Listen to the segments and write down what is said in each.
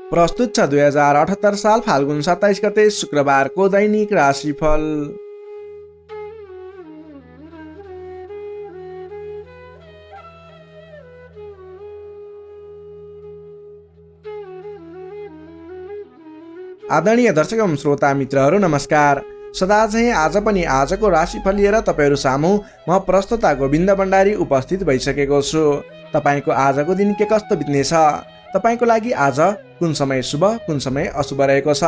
प्रस्तुत छ 2078 साल फाल्गुन 27 गते शुक्रबारको दैनिक राशिफल। आदरणीय दर्शक एवं श्रोता मित्रहरू नमस्कार। सदा चाहिँ आज पनि आजको राशिफल लिएर तपाईहरू सामु म प्रस्तुता गोविन्द भण्डारी उपस्थित भइसकेको छु। तपाईको आजको दिन के कस्तो बित्नेछ, तपाईको लागि आज कुन समय शुभ कुन समय अशुभ रहेको छ,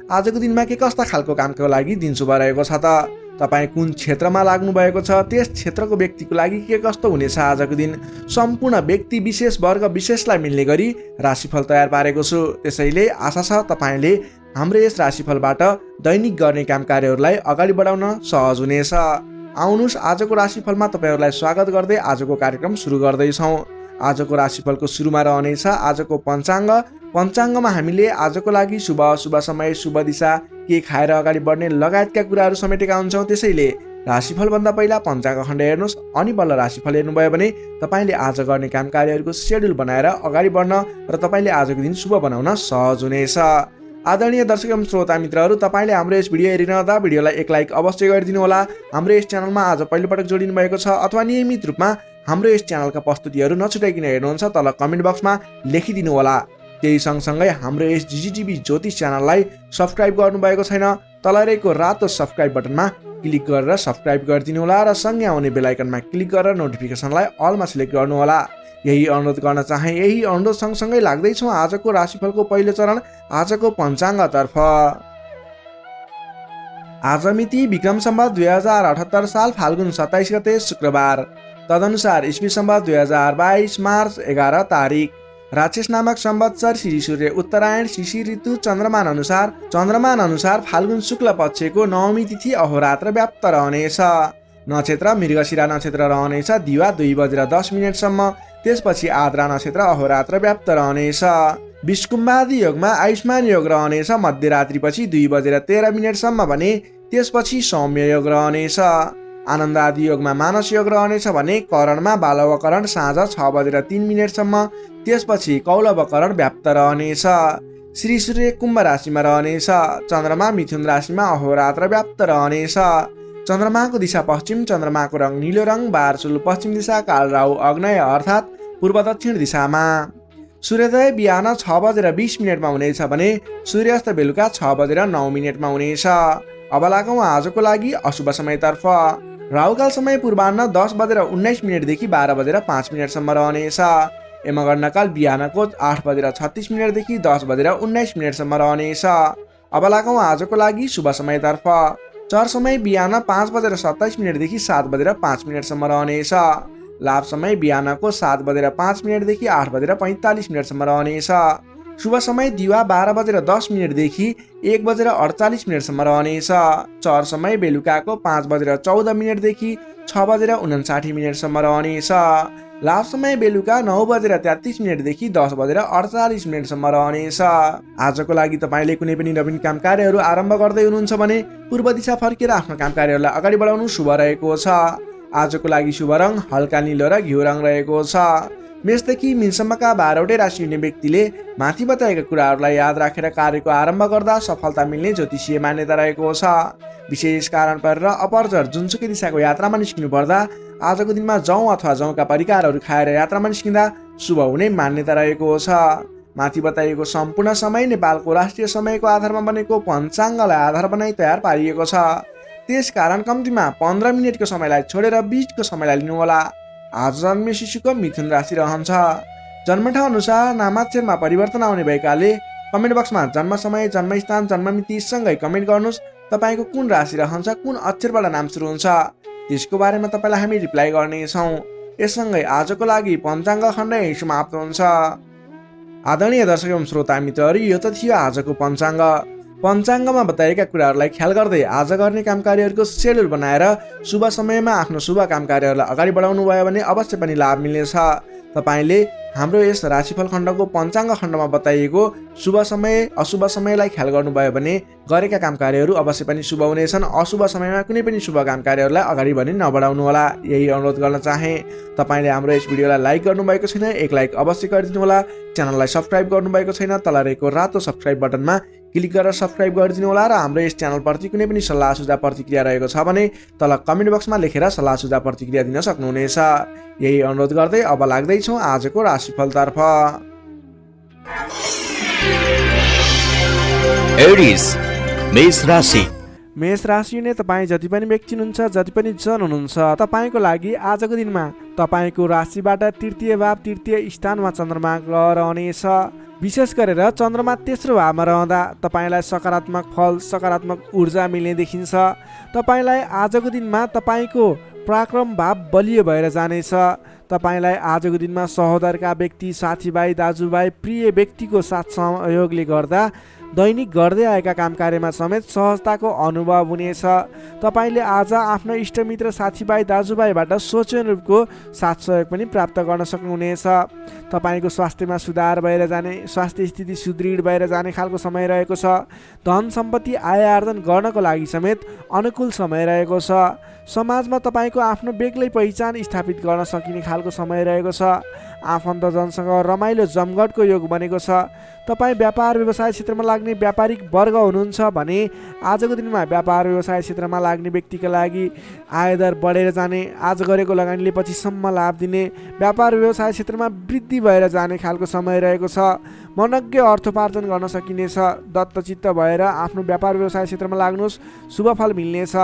आजको दिनमा के कस्ता खालको कामको लागि दिन शुभ रहेको छ त, तपाईँ कुन क्षेत्रमा लाग्नु भएको छ त्यस क्षेत्रको व्यक्तिको लागि के कस्तो हुनेछ आजको दिन, सम्पूर्ण व्यक्ति विशेष वर्ग विशेषलाई मिल्ने गरी राशिफल तयार पारेको छु। त्यसैले आशा छ तपाईले हाम्रो यस राशिफलबाट दैनिक गर्ने काम कार्यहरूलाई अगाडि बढाउन सहज हुनेछ। आउनुहोस् आजको राशिफलमा तपाईहरूलाई स्वागत गर्दै आजको कार्यक्रम सुरु गर्दैछौँ। आजको राशिफलको सुरुमा रहनेछ आजको पञ्चाङ्ग। पञ्चाङ्गमा हामीले आजको लागि शुभ अशुभ समय, शुभ दिशा, के खाएर अगाडि बढ्ने लगायतका कुराहरू समेटेका हुन्छौँ। त्यसैले राशिफलभन्दा पहिला पञ्चाङ्ग खण्ड हेर्नुहोस् अनि बल्ल राशिफल हेर्नुभयो भने तपाईँले आज गर्ने काम कार्यहरूको सेड्युल बनाएर अगाडि बढ्न र तपाईँले आजको दिन शुभ बनाउन सहज हुनेछ। आदरणीय दर्शक एवं श्रोता मित्रहरू, तपाईँले हाम्रो यस भिडियो हेरिरहँदा भिडियोलाई एक लाइक अवश्य गरिदिनु होला। हाम्रो यस च्यानलमा आज पहिलोपटक जोडिनु भएको छ अथवा नियमित रूपमा हाम्रो यस च्यानलका प्रस्तुतिहरू नछुटाइकन हेर्नुहुन्छ तल कमेन्ट बक्समा लेखिदिनु होला। त्यही सँगसँगै हाम्रो यस जिजिटिभी ज्योतिष च्यानललाई सब्सक्राइब गर्नुभएको छैन, तल रहेको रातो सब्सक्राइब बटनमा क्लिक गरेर सब्सक्राइब गरिदिनु होला र सँगै आउने बेल आइकनमा क्लिक गरेर नोटिफिकेसनलाई अलमा सिलेक्ट गर्नु होला। यही अनुरोध गर्न चाहे। यही अनुरोध सँगसँगै लाग्दैछौँ आजको राशिफलको पहिलो चरण आजको पञ्चाङ्गतर्फ। आज मिति विक्रम सम्वत 2078 साल फाल्गुन 27 गते शुक्रबार, तदनुसार इस्वी सम्वत 2022 मार्च 11 तारिक। राक्षस नामक संवत्सर श्री सूर्य उत्तरायण शिशिर ऋतु चन्द्रमान अनुसार फाल्गुन शुक्ल पक्षको नवमी तिथि अहोरात्र व्याप्त रहनेछ। नक्षत्र मृगशिरा नक्षत्र रहनेछ दिवा 2:10 सम्म। त्यसपछि आद्रा नक्षत्र अहोरात्र व्याप्त रहनेछ। विष्कुम्बादी योगमा आयुष्मान योग रहनेछ मध्यरात्रिपछि 2:13 सम्म भने त्यसपछि सौम्य योग रहनेछ। आनन्द आदि योगमा मानस योग रहनेछ भने करणमा बालवकरण साँझ 6:03 सम्म। त्यसपछि कौलवकरण व्याप्त रहनेछ। श्री सूर्य कुम्भ राशिमा रहनेछ। चन्द्रमा मिथुन राशिमा अहोरात्र व्याप्त रहनेछ। चन्द्रमाको दिशा पश्चिम, चन्द्रमाको रङ नीलो रङ, बारसुल पश्चिम दिशा, काल राहु अग्नेय अर्थात् पूर्व दक्षिण दिशामा। सूर्योदय बिहान 6:20 हुनेछ भने सूर्यास्त बेलुका 6:09 हुनेछ। अब लागौँ आजको लागि अशुभ समयतर्फ। राहुकाल समय पूर्वाह्न 10:19 देखि 12:05 सम्म रहनेछ। यमगण्डकाल बिहानको 8:36 देखि 10:19 सम्म रहनेछ। अब लागौँ आजको लागि शुभ समयतर्फ। चर समय बिहान 5:27 देखि 7:05 सम्म रहनेछ। लाभ समय बिहानको 7:05 देखि 8:45 सम्म रहनेछ। शुभ समय दिवा 12:10 देखि 1:48 सम्म रहनेछ। चर समय बेलुकाको 5:14 देखि 6:59 सम्म रहनेछ। लाभ समय बेलुका 9:33 देखि 10:48 सम्म रहनेछ। आजको लागि तपाईँले कुनै पनि नवीन काम कार्यहरू आरम्भ गर्दै हुनुहुन्छ भने पूर्व दिशा फर्केर आफ्नो काम कार्यहरूलाई अगाडि बढाउनु शुभ रहेको छ। आजको लागि शुभ रङ हल्का नीलो र घिउ रङ रहेको छ। मेषदेखि मीनसम्मका 12वटै राशि हुने व्यक्तिले माथि बताएका कुराहरूलाई याद राखेर कार्यको आरम्भ गर्दा सफलता मिल्ने ज्योतिषीय मान्यता रहेको छ। विशेष कारण परेर अपरझर जुनसुकै दिशाको यात्रामा निस्किनु पर्दा आजको दिनमा जौँ अथवा जौँका परिकारहरू खाएर यात्रामा निस्किँदा शुभ हुने मान्यता रहेको छ। माथि बताइएको सम्पूर्ण समय नेपालको राष्ट्रिय समयको आधारमा बनेको पञ्चाङ्गलाई आधार बनाई तयार पारिएको छ। त्यसकारण कम्तीमा 15 मिनटको समयलाई छोडेर बीचको समयलाई लिनुहोला। आज जन्मे शिशुको मिथुन राशि रहन्छ। जन्मठाउँ अनुसार नामाक्षरमा परिवर्तन आउने भएकाले कमेन्ट बक्समा जन्म समय, जन्मस्थान, जन्ममिति सँगै कमेन्ट गर्नुहोस्। तपाईँको कुन राशि रहन्छ, कुन अक्षरबाट नाम सुरु हुन्छ, त्यसको बारेमा तपाईँलाई हामी रिप्लाई गर्नेछौँ। यससँगै आजको लागि पञ्चाङ्ग खण्ड यही समाप्त हुन्छ। आदरणीय दर्शक एवं श्रोता मित्रहरू, यो त थियो आजको पञ्चाङ्ग। पञ्चाङ्गमा बताएका कुराहरूलाई ख्याल गर्दै आज गर्ने काम कार्यहरूको सेड्युल बनाएर शुभ समयमा आफ्नो शुभ काम कार्यहरूलाई अगाडि बढाउनु भयो भने अवश्य पनि लाभ मिल्नेछ। तपाईँले हाम्रो यस राशिफल खण्डको पञ्चाङ्ग खण्डमा बताइएको शुभ समय अशुभ समयलाई ख्याल गर्नुभयो भने गरेका काम कार्यहरू अवश्य पनि शुभ हुनेछन्। अशुभ समयमा कुनै पनि शुभ काम कार्यहरूलाई अगाडि भने नबढाउनुहोला, यही अनुरोध गर्न चाहे। तपाईँले हाम्रो यस भिडियोलाई लाइक गर्नुभएको छैन, एक लाइक अवश्य गरिदिनुहोला। च्यानललाई सब्सक्राइब गर्नुभएको छैन, तल रहेको रातो सब्सक्राइब बटनमा क्लिक गरेर सब्सक्राइब गरिदिनु होला। र हाम्रो यस च्यानलप्रति कुनै पनि सल्लाह सुझाव प्रतिक्रिया रहेको छ भने तल कमेन्ट बक्समा लेखेर सल्लाह सुझाव प्रतिक्रिया दिन सक्नुहुनेछ। यही अनुरोध गर्दै अब लाग्दैछौँ आजको राशिफलतर्फ। एरिस मेष राशि। मेष राशि हुने तपाईँ जति पनि व्यक्ति हुनुहुन्छ, जति पनि जन हुनुहुन्छ, तपाईँको लागि आजको दिनमा तपाईँको राशिबाट तृतीय भाव तृतीय स्थानमा चन्द्रमा ग्रह रहनेछ। विशेष गरेर चन्द्रमा तेस्रो भावमा रहँदा तपाईँलाई सकारात्मक फल सकारात्मक ऊर्जा मिल्ने देखिन्छ। तपाईँलाई आजको दिनमा तपाईँको पराक्रम भाव बलियो भएर जानेछ। तपाईँलाई आजको दिनमा सहोदरका व्यक्ति साथीभाइ दाजुभाइ प्रिय व्यक्तिको साथ सहयोगले गर्दा दैनिक गर्दै आएका काम कार्यमा समेत सहजताको अनुभव हुनेछ। तपाईँले आज आफ्ना इष्टमित्र साथीभाइ दाजुभाइबाट सोचे अनुरूपको साथ सहयोग पनि प्राप्त गर्न सक्नुहुनेछ। तपाईँको स्वास्थ्यमा सुधार भएर जाने, स्वास्थ्य स्थिति सुदृढ भएर जाने खालको समय रहेको छ। धन सम्पत्ति आय आर्जन गर्नको लागि समेत अनुकूल समय रहेको छ। समाजमा तपाईँको आफ्नो बेग्लै पहिचान स्थापित गर्न सकिने खालको समय रहेको छ। आफन्तजनसँग रमाइलो जमघटको योग बनेको छ। तपाईँ व्यापार व्यवसाय क्षेत्रमा लाग्ने व्यापारिक वर्ग हुनुहुन्छ भने आजको दिनमा व्यापार व्यवसाय क्षेत्रमा लाग्ने व्यक्तिका लागि आयदर बढेर जाने, आज गरेको लगानीले पछिसम्म लाभ दिने, व्यापार व्यवसाय क्षेत्रमा वृद्धि भएर जाने खालको समय रहेको छ। मनज्ञ अर्थोपार्जन गर्न सकिनेछ। दत्तचित्त भएर आफ्नो व्यापार व्यवसाय क्षेत्रमा लाग्नुहोस्, शुभ फल मिल्नेछ।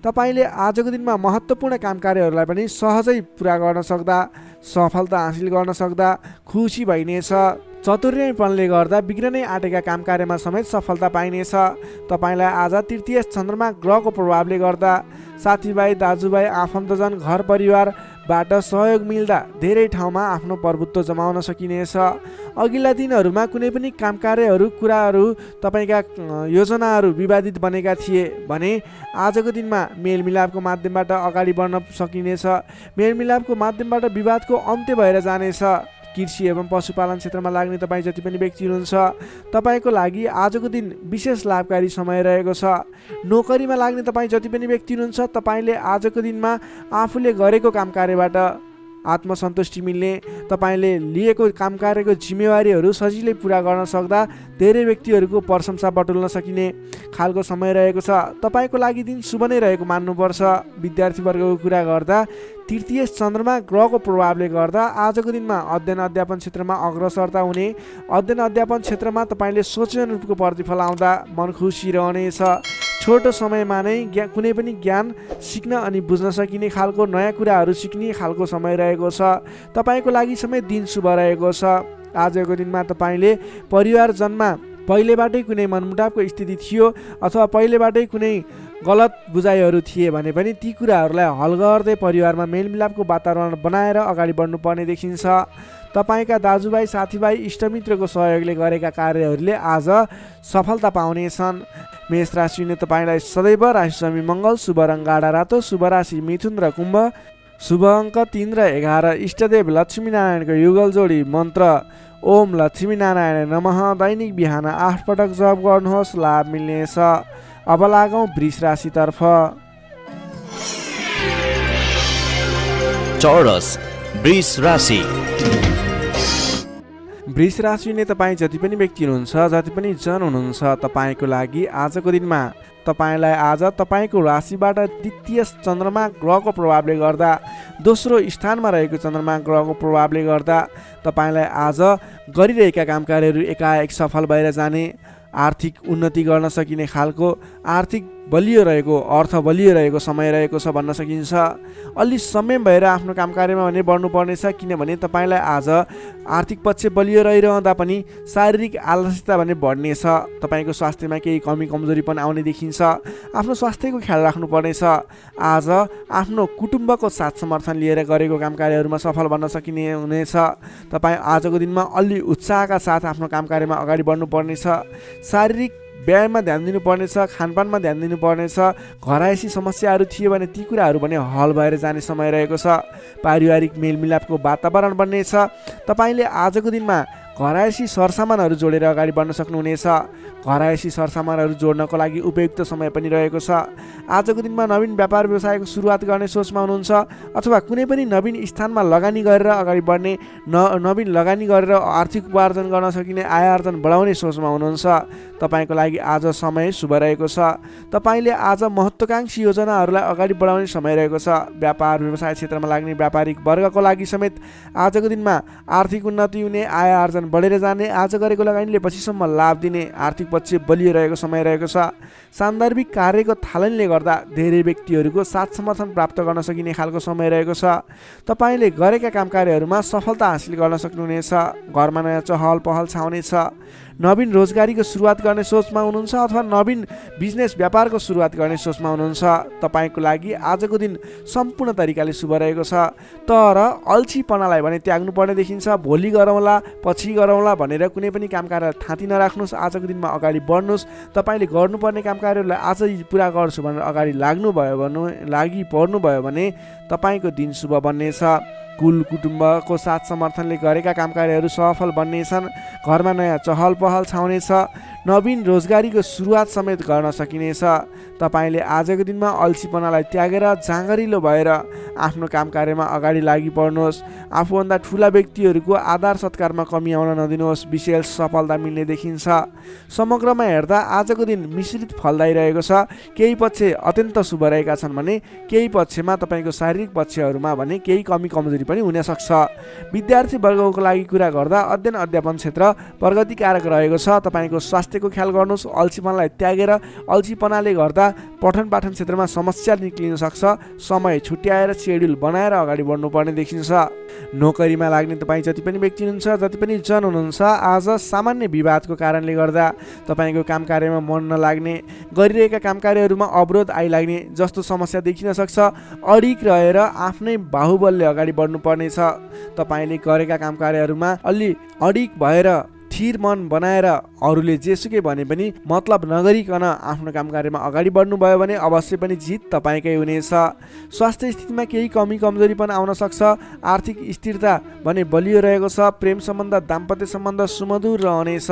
तपाईँले आजको दिनमा महत्त्वपूर्ण काम कार्यहरूलाई पनि सहजै पुरा गर्न सक्दा, सफलता हासिल गर्न सक्दा खुसी भइनेछ। चतुर्यपनले गर्दा बिग्रनै आँटेका काम कार्यमा समेत सफलता पाइनेछ। तपाईँलाई आज तृतीय चन्द्रमा ग्रहको प्रभावले गर्दा साथीभाइ दाजुभाइ आफन्तजन घर परिवारबाट सहयोग मिल्दा धेरै ठाउँमा आफ्नो प्रभुत्व जमाउन सकिनेछ। अघिल्ला दिनहरूमा कुनै पनि काम कार्यहरू कुराहरू तपाईँका योजनाहरू विवादित बनेका थिए भने आजको दिनमा मेलमिलापको माध्यमबाट अगाडि बढ्न सकिनेछ। मेलमिलापको माध्यमबाट विवादको अन्त्य भएर जानेछ। कृषि एवं पशुपालन क्षेत्रमा लाग्ने तपाईँ जति पनि व्यक्ति हुनुहुन्छ, तपाईँको लागि आजको दिन विशेष लाभकारी समय रहेको छ। नोकरीमा लाग्ने तपाईँ जति पनि व्यक्ति हुनुहुन्छ, तपाईँले आजको दिनमा आफूले गरेको काम कार्यबाट आत्मसन्तुष्टि मिल्ने, तपाईँले लिएको काम कार्यको जिम्मेवारीहरू सजिलै पुरा गर्न सक्दा धेरै व्यक्तिहरूको प्रशंसा बटुल्न सकिने खालको समय रहेको छ। तपाईँको लागि दिन शुभ नै रहेको मान्नुपर्छ। विद्यार्थी वर्गको कुरा गर्दा तृतीय चन्द्रमा ग्रहको प्रभावले गर्दा आजको दिनमा अध्ययन अध्यापन क्षेत्रमा अग्रसरता हुने, अध्ययन अध्यापन क्षेत्रमा तपाईँले सोचे अनुरूपको प्रतिफल आउँदा मन खुसी रहनेछ। छोटो समयमा नै कुनै पनि ज्ञान सिक्न अनि बुझ्न सकिने खालको नयाँ कुराहरू सिक्ने खालको समय रहेको छ। तपाईँको लागि समय दिन शुभ रहेको छ। आजको दिनमा तपाईँले परिवारजनमा पहिलेबाटै कुनै मनमुटावको स्थिति थियो अथवा पहिलेबाटै कुनै गलत बुझाइहरू थिए भने पनि ती कुराहरूलाई हल गर्दै परिवारमा मेलमिलापको वातावरण बनाएर अगाडि बढ्नुपर्ने देखिन्छ। तपाईँका दाजुभाइ साथीभाइ इष्टमित्रको सहयोगले गरेका कार्यहरूले आज सफलता पाउनेछन्। मेष राशि हुने तपाईँलाई सदैव राशिस्वामी मङ्गल, शुभ रङ गाढा रातो, शुभ राशि मिथुन र कुम्भ, शुभ अङ्क 3 र 11, इष्टदेव लक्ष्मीनारायणको युगल जोडी मन्त्र ओम लक्ष्मीनारायण नमः। दैनिक बिहान 8 पटक जप गर्नुहोस्, लाभ मिल्नेछ। अब लागौँ वृष राशितर्फ। चौरस वृष राशि। वृष राशि हुने तपाईँ जति पनि व्यक्ति हुनुहुन्छ, जति पनि जन हुनुहुन्छ, तपाईँको लागि आजको दिनमा तपाईँलाई आज तपाईँको राशिबाट द्वितीय चन्द्रमा ग्रहको प्रभावले गर्दा, दोस्रो स्थानमा रहेको चन्द्रमा ग्रहको प्रभावले गर्दा तपाईँलाई आज गरिरहेका काम कार्यहरू एकाएक सफल भएर जाने, आर्थिक उन्नति गर्न सकिने खालको आर्थिक बलियो रहेको, अर्थ बलियो रहेको समय रहेको छ भन्न सकिन्छ। अलि संयम भएर आफ्नो काम कार्यमा भने बढ्नुपर्नेछ, किनभने तपाईँलाई आज आर्थिक पक्ष बलियो रहिरहँदा पनि शारीरिक आलस्यता भने बढ्नेछ। तपाईँको स्वास्थ्यमा केही कमी कमजोरी पनि आउने देखिन्छ। आफ्नो स्वास्थ्यको ख्याल राख्नुपर्नेछ। आज आफ्नो कुटुम्बको साथ समर्थन लिएर गरेको काम कार्यहरूमा सफल बन्न सकिने हुनेछ। तपाईँ आजको दिनमा अलि उत्साहका साथ आफ्नो काम कार्यमा अगाडि बढ्नुपर्नेछ। शारीरिक व्यायाममा ध्यान दिनुपर्नेछ, खानपानमा ध्यान दिनुपर्नेछ। घरायसी समस्याहरू थियो भने ती कुराहरू पनि हल भएर जाने समय रहेको छ। पारिवारिक मेलमिलापको वातावरण बन्नेछ। तपाईँले आजको दिनमा घरायसी सरसामानहरू जोडेर अगाडि बढ्न सक्नुहुनेछ। घरायसी सरसामानहरू जोड्नको लागि उपयुक्त समय पनि रहेको छ। आजको दिनमा नवीन व्यापार व्यवसायको सुरुवात गर्ने सोचमा हुनुहुन्छ अथवा कुनै पनि नवीन स्थानमा लगानी गरेर अगाडि बढ्ने, नवीन लगानी गरेर आर्थिक उपार्जन गर्न सकिने, आय आर्जन बढाउने सोचमा हुनुहुन्छ। तपाईँको लागि आज समय शुभ रहेको छ। तपाईँले आज महत्त्वाकांक्षी योजनाहरूलाई अगाडि बढाउने समय रहेको छ। व्यापार व्यवसाय क्षेत्रमा लाग्ने व्यापारिक वर्गको लागि समेत आजको दिनमा आर्थिक उन्नति हुने, आय आर्जन बढेर जाने, आज गरेको लगानीले पछिसम्म लाभ दिने, आर्थिक पक्ष बलियो रहेको समय रहेको छ। सान्दर्भिक कार्यको थालनीले गर्दा धेरै व्यक्तिहरूको साथ समर्थन प्राप्त गर्न सकिने खालको समय रहेको छ। तपाईँले गरेका काम कार्यहरूमा सफलता हासिल गर्न सक्नुहुनेछ। घरमा नयाँ चहल पहल छाउनेछ। नवीन रोजगारीको सुरुवात गर्ने सोचमा हुनुहुन्छ अथवा नवीन बिजनेस व्यापारको सुरुवात गर्ने सोचमा हुनुहुन्छ। तपाईँको लागि आजको दिन सम्पूर्ण तरिकाले शुभ रहेको छ। तर अल्छीपनालाई भने त्याग्नुपर्ने देखिन्छ। भोलि गरौँला, पछि गरौँला भनेर कुनै पनि काम कार्य थाँती नराख्नुहोस्। आजको दिनमा अगाडि बढ्नुहोस्। तपाईँले गर्नुपर्ने काम कार्यहरूलाई आजै पुरा गर्छु भनेर अगाडि लागि पर्नुभयो भने तपाईँको दिन शुभ बन्नेछ। कुल कुटुम्बको साथ समर्थनले गरेका काम कार्यहरू सफल बन्नेछन्। घरमा नयाँ चहल पहल छाउनेछ। नवीन रोजगारीको सुरुवात समेत गर्न सकिनेछ। तपाईँले आजको दिनमा अल्छीपनालाई त्यागेर जाँगरिलो भएर आफ्नो काम कार्यमा अगाडि लागि पर्नुहोस्। आफूभन्दा ठुला व्यक्तिहरूको आदर सत्कारमा कमी आउन नदिनुहोस्। विशेष सफलता मिल्ने देखिन्छ। समग्रमा हेर्दा आजको दिन मिश्रित फलदायी छ। केही पक्ष अत्यन्त शुभ रहेका छन् भने केही पक्षमा तपाईँको शारीरिक पक्षहरूमा भने केही कमी कमजोरी पनि हुन सक्छ। विद्यार्थी वर्गको लागि कुरा गर्दा अध्ययन अध्यापन क्षेत्र प्रगतिकारक रहेको छ। तपाईँको स्वास्थ्यको ख्याल गर्नुहोस्। अल्छीपनालाई त्यागेर, अल्छीपनाले गर्दा पठन पाठन क्षेत्रमा समस्या निक्लिन सक्छ। समय छुट्याएर सेड्युल बनाएर अगाडि बढ्नुपर्ने देखिन्छ। नोकरीमा लाग्ने तपाईँ जति पनि व्यक्ति हुनुहुन्छ, जति पनि जन हुनुहुन्छ, आज सामान्य विवादको कारणले गर्दा तपाईँको काम कार्यमा मन नलाग्ने, गरिरहेका काम कार्यहरूमा अवरोध आइलाग्ने जस्तो समस्या देखिन सक्छ। अडिक रहेर आफ्नै बाहुबलले अगाडि बढ्नुपर्नेछ। तपाईँले गरेका काम कार्यहरूमा अलि अडिक भएर स्थिर मन बनाएर अरूले जेसुकै भने पनि मतलब नगरिकन आफ्नो काम कार्यमा अगाडि बढ्नुभयो भने अवश्य पनि जित तपाईँकै हुनेछ। स्वास्थ्य स्थितिमा केही कमी कमजोरी पनि आउन सक्छ। आर्थिक स्थिरता भने बलियो रहेको छ। प्रेम सम्बन्ध, दाम्पत्य सम्बन्ध सुमधुर रहनेछ।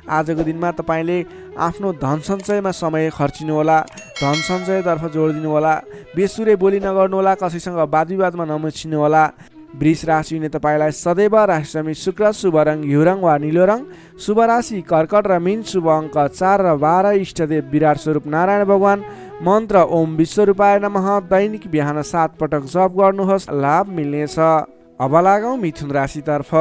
आजको दिनमा तपाईँले आफ्नो धन सञ्चयमा समय खर्चिनुहोला। धन सञ्चयतर्फ जोड दिनुहोला। बेसुरे बोली नगर्नुहोला। कसैसँग वादविवादमा नमुछिनुहोला। वृष राशि हुने तपाईँलाई सदैव राशिसमी शुक्र, शुभ रङ घिउ रङ वा निलो रङ, शुभ राशि कर्कट र मीन, शुभ अङ्क 4 र 12, इष्टदेव विराट स्वरूप नारायण भगवान, मन्त्र ओम विश्वरूपाय नमः। दैनिक बिहान 7 पटक जप गर्नुहोस्, लाभ मिल्नेछ। अब लागौँ मिथुन राशितर्फ।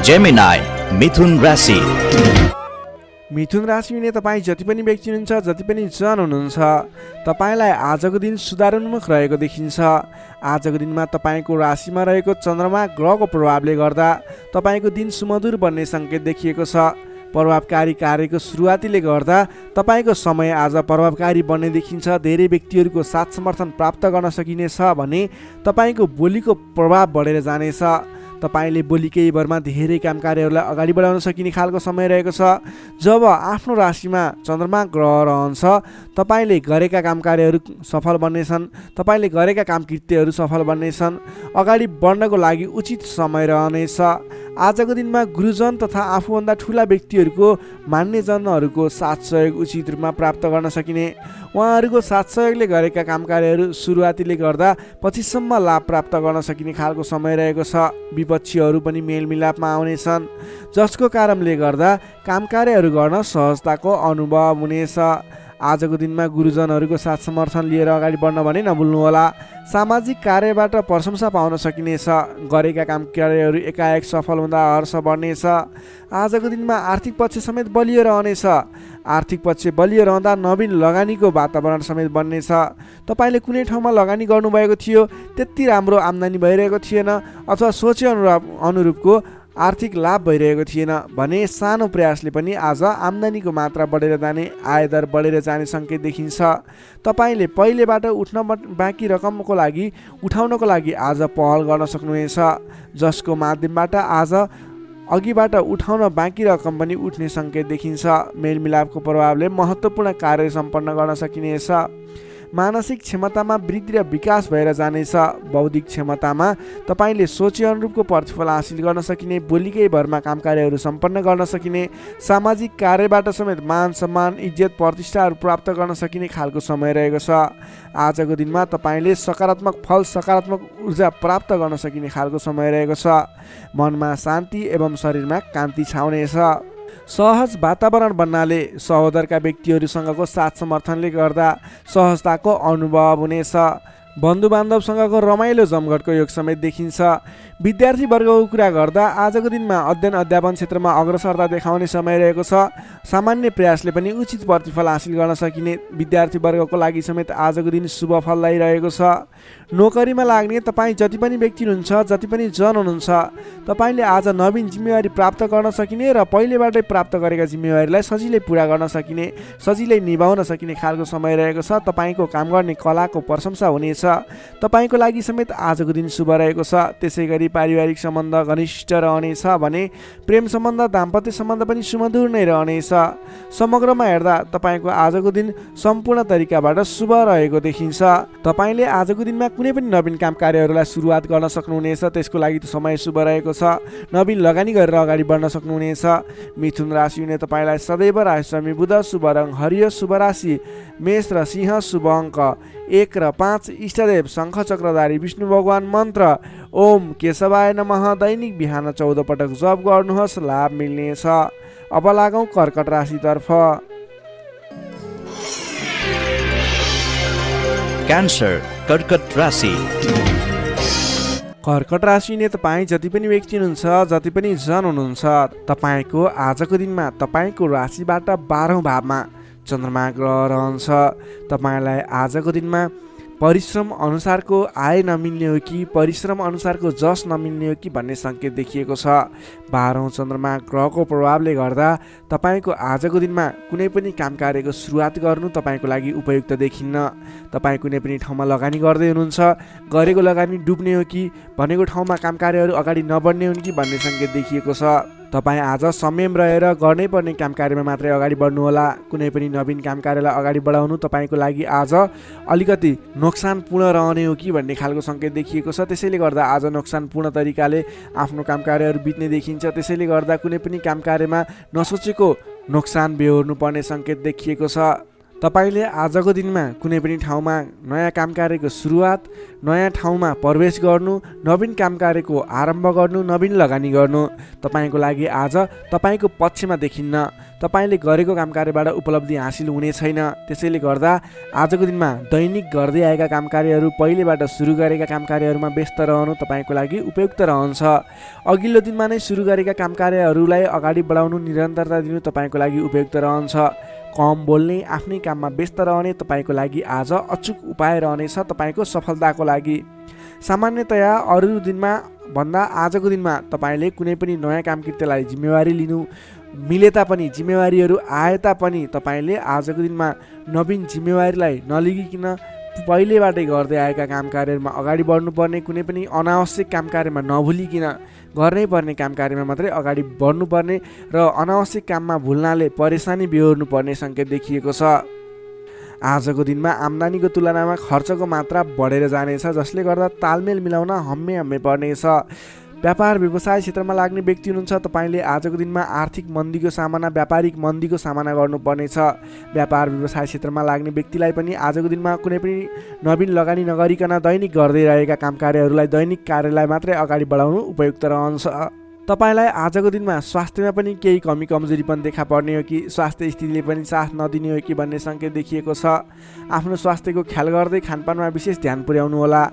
जेमिनाई मिथुन राशि। मिथुन राशि हुने तपाईँ जति पनि व्यक्ति हुनुहुन्छ, जति पनि जन हुनुहुन्छ, तपाईँलाई आजको दिन सुधारोन्मुख रहेको देखिन्छ। आजको दिनमा तपाईँको राशिमा रहेको चन्द्रमा ग्रहको प्रभावले गर्दा तपाईँको दिन सुमधुर बन्ने सङ्केत देखिएको छ। प्रभावकारी कार्यको सुरुवातीले गर्दा तपाईँको समय आज प्रभावकारी बन्ने देखिन्छ। धेरै व्यक्तिहरूको साथ समर्थन प्राप्त गर्न सकिनेछ भने तपाईँको बोलीको प्रभाव बढेर जानेछ। तपाईँले बोली केही भरमा धेरै काम कार्यहरूलाई अगाडि बढाउन सकिने खालको समय रहेको छ। जब आफ्नो राशिमा चन्द्रमा ग्रह रहन्छ, तपाईँले गरेका काम कार्यहरू सफल बन्नेछन्। तपाईँले गरेका काम कृत्यहरू सफल बन्नेछन्। अगाडि बढ्नको लागि उचित समय रहनेछ। आजको दिनमा गुरुजन तथा आफूभन्दा ठुला व्यक्तिहरूको मान्यजनहरूको साथ सहयोग उचित रूपमा प्राप्त गर्न सकिने, उहाँहरूको साथ सहयोगले गरेका काम कार्यहरू सुरुवातीले गर्दा पछिसम्म लाभ प्राप्त गर्न सकिने खालको समय रहेको छ। विपक्षीहरू पनि मेलमिलापमा आउनेछन्, जसको कारणले गर्दा काम कार्यहरू गर्न सहजताको अनुभव हुनेछ। आजको दिनमा गुरुजनहरूको साथ समर्थन लिएर अगाडि बढ्न भने नभुल्नुहोला। सामाजिक कार्यबाट प्रशंसा पाउन सकिनेछ। गरेका काम कार्यहरू एकाएक सफल हुँदा हर्ष बढ्नेछ। आजको दिनमा आर्थिक पक्ष समेत बलियो रहनेछ। आर्थिक पक्ष बलियो रहँदा नवीन लगानीको वातावरण समेत बन्नेछ। तपाईँले कुनै ठाउँमा लगानी गर्नुभएको थियो, त्यति राम्रो आम्दानी भइरहेको थिएन अथवा सोचे अनुरूपको आर्थिक लाभ भइरहेको थिएन भने सानो प्रयासले पनि आज आम्दानीको मात्रा बढेर जाने, आयदर बढेर जाने सङ्केत देखिन्छ। तपाईँले पहिलेबाट बाँकी रकमको लागि उठाउनको लागि आज पहल गर्न सक्नुहुनेछ, जसको माध्यमबाट आज अघिबाट उठाउन बाँकी रकम पनि उठ्ने सङ्केत देखिन्छ। मेलमिलापको प्रभावले महत्त्वपूर्ण कार्य सम्पन्न गर्न सकिनेछ। मानसिक क्षमतामा वृद्धि र विकास भएर जानेछ। बौद्धिक क्षमतामा तपाईँले सोचे अनुरूपको प्रतिफल हासिल गर्न सकिने, बोलीकै भरमा काम कार्यहरू सम्पन्न गर्न सकिने, सामाजिक कार्यबाट समेत मान सम्मान इज्जत प्रतिष्ठाहरू प्राप्त गर्न सकिने खालको समय रहेको छ। आजको दिनमा तपाईँले सकारात्मक फल सकारात्मक ऊर्जा प्राप्त गर्न सकिने खालको समय रहेको छ। मनमा शान्ति एवं शरीरमा कान्ति छाउनेछ। सहज वातावरण बन्नाले सहोदरका व्यक्तिहरूसँगको साथ समर्थनले गर्दा सहजताको अनुभव हुनेछ। बन्धुबान्धवसँगको रमाइलो जमघटको योग समेत देखिन्छ। विद्यार्थी वर्गको कुरा गर्दा आजको दिनमा अध्ययन अध्यापन क्षेत्रमा अग्रसरता देखाउने समय रहेको छ। सामान्य प्रयासले पनि उचित प्रतिफल हासिल गर्न सकिने विद्यार्थी वर्गको लागि समेत आजको दिन शुभ फलदायी रहेको छ। नोकरीमा लाग्ने तपाईँ जति पनि व्यक्ति हुनुहुन्छ, जति पनि जन हुनुहुन्छ, तपाईँले आज नवीन जिम्मेवारी प्राप्त गर्न सकिने र पहिलेबाटै प्राप्त गरेका जिम्मेवारीलाई सजिलै पुरा गर्न सकिने, सजिलै निभाउन सकिने खालको समय रहेको छ। तपाईँको काम गर्ने कलाको प्रशंसा हुनेछ। तपाईँको लागि समेत आजको दिन शुभ रहेको छ। त्यसै गरी पारिवारिक सम्बन्ध घनिष्ठ रहनेछ भने प्रेम सम्बन्ध दाम्पत्य सम्बन्ध पनि सुमधुर नै रहनेछ। समग्रमा हेर्दा तपाईँको आजको दिन सम्पूर्ण तरिकाबाट शुभ रहेको देखिन्छ। तपाईँले आजको दिनमा कुनै पनि नवीन काम कार्यहरूलाई सुरुवात गर्न सक्नुहुनेछ। त्यसको लागि समय शुभ रहेको छ। नवीन लगानी गरेर अगाडि बढ्न सक्नुहुनेछ। मिथुन राशि हुने तपाईँलाई सदैव राशि बुध शुभ रङ हरियो, शुभ राशि मेष र सिंह, शुभ अङ्क 1 र 5, इष्टदेव शङ्ख चक्रधारी विष्णु भगवान, मन्त्र ओम केशवाय नमः। दैनिक बिहान 14 पटक जप गर्नुहोस्, लाभ मिल्नेछ। अब लागौँ कर्कट राशितर्फ। क्यान्सर कर्कट राशि। कर्कट राशि ने तपाईँ जति पनि व्यक्ति हुनुहुन्छ, जति पनि जन हुनुहुन्छ, तपाईँको आजको दिनमा तपाईँको राशिबाट 12औं भावमा चन्द्रमा ग्रह रहन्छ। तपाईँलाई आजको दिनमा परिश्रम अनुसारको आय नमिल्ने हो कि परिश्रम अनुसारको जस नमिल्ने हो कि भन्ने सङ्केत देखिएको छ। 12औं चन्द्रमा ग्रहको प्रभावले गर्दा तपाईँको आजको दिनमा कुनै पनि काम कार्यको सुरुवात गर्नु तपाईँको लागि उपयुक्त देखिन्न। तपाईँ कुनै पनि ठाउँमा लगानी गर्दै हुनुहुन्छ, गरेको लगानी डुब्ने हो कि भनेको ठाउँमा काम कार्यहरू अगाडि नबढ्ने हुन् कि भन्ने सङ्केत देखिएको छ। तपाईँ आज संयम रहेर गर्नै पर्ने काम कार्यमा मात्रै अगाडि बढ्नुहोला। कुनै पनि नवीन काम कार्यलाई अगाडि बढाउनु तपाईँको लागि आज अलिकति नोक्सानपूर्ण रहने हो कि भन्ने खालको सङ्केत देखिएको छ। त्यसैले गर्दा आज नोक्सानपूर्ण तरिकाले आफ्नो काम कार्यहरू बित्ने देखिन्छ। त्यसैले गर्दा कुनै पनि काम कार्यमा नसोचेको नोक्सान बेहोर्नु पर्ने सङ्केत देखिएको छ। तपाईँले आजको दिनमा कुनै पनि ठाउँमा नयाँ काम कार्यको सुरुवात, नयाँ ठाउँमा प्रवेश गर्नु, नवीन काम कार्यको आरम्भ गर्नु, नवीन लगानी गर्नु तपाईँको लागि आज तपाईँको पक्षमा देखिन्न। तपाईँले गरेको काम कार्यबाट उपलब्धि हासिल हुने छैन। त्यसैले गर्दा आजको दिनमा दैनिक गर्दै आएका काम कार्यहरू, पहिलेबाट सुरु गरेका काम कार्यहरूमा व्यस्त रहनु तपाईँको लागि उपयुक्त रहन्छ। अघिल्लो दिनमा नै सुरु गरेका काम कार्यहरूलाई अगाडि बढाउनु, निरन्तरता दिनु तपाईँको लागि उपयुक्त रहन्छ। कम बोल्ने, आफ्नै काममा व्यस्त रहने तपाईँको लागि आज अचुक उपाय रहनेछ तपाईँको सफलताको लागि। सामान्यतया अरू दिनमा भन्दा आजको दिनमा तपाईँले कुनै पनि नयाँ काम कृत्यलाई जिम्मेवारी लिनु मिले तापनि, जिम्मेवारीहरू आए तापनि तपाईँले आजको दिनमा नवीन जिम्मेवारीलाई नलिगिकन पहिलेबाटै गर्दै आएका काम कार्यहरूमा अगाडि बढ्नुपर्ने, कुनै पनि अनावश्यक काम कार्यमा नभुलिकन गर्नै पर्ने काम कार्यमा मात्रै अगाडि बढ्नुपर्ने र अनावश्यक काममा भुल्नाले परेशानी बेहोर्नु पर्ने सङ्केत देखिएको छ। आजको दिनमा आम्दानीको तुलनामा खर्चको मात्रा बढेर जानेछ, जसले गर्दा तालमेल मिलाउन हम्मे पर्नेछ। व्यापार व्यवसाय क्षेत्रमा लाग्ने व्यक्ति हुनुहुन्छ, तपाईँले आजको दिनमा आर्थिक मन्दीको सामना, व्यापारिक मन्दीको सामना गर्नुपर्नेछ। व्यापार व्यवसाय क्षेत्रमा लाग्ने व्यक्तिलाई पनि आजको दिनमा कुनै पनि नवीन लगानी नगरिकन दैनिक गर्दै रहेका काम कार्यहरूलाई, दैनिक कार्यलाई मात्रै अगाडि बढाउनु उपयुक्त रहन्छ। तपाईँलाई आजको दिनमा स्वास्थ्यमा पनि केही कमी कमजोरी पनि देखा पर्ने हो कि स्वास्थ्य स्थितिले पनि साथ नदिने हो कि भन्ने सङ्केत देखिएको छ। आफ्नो स्वास्थ्यको ख्याल गर्दै खानपानमा विशेष ध्यान पुर्याउनु होला।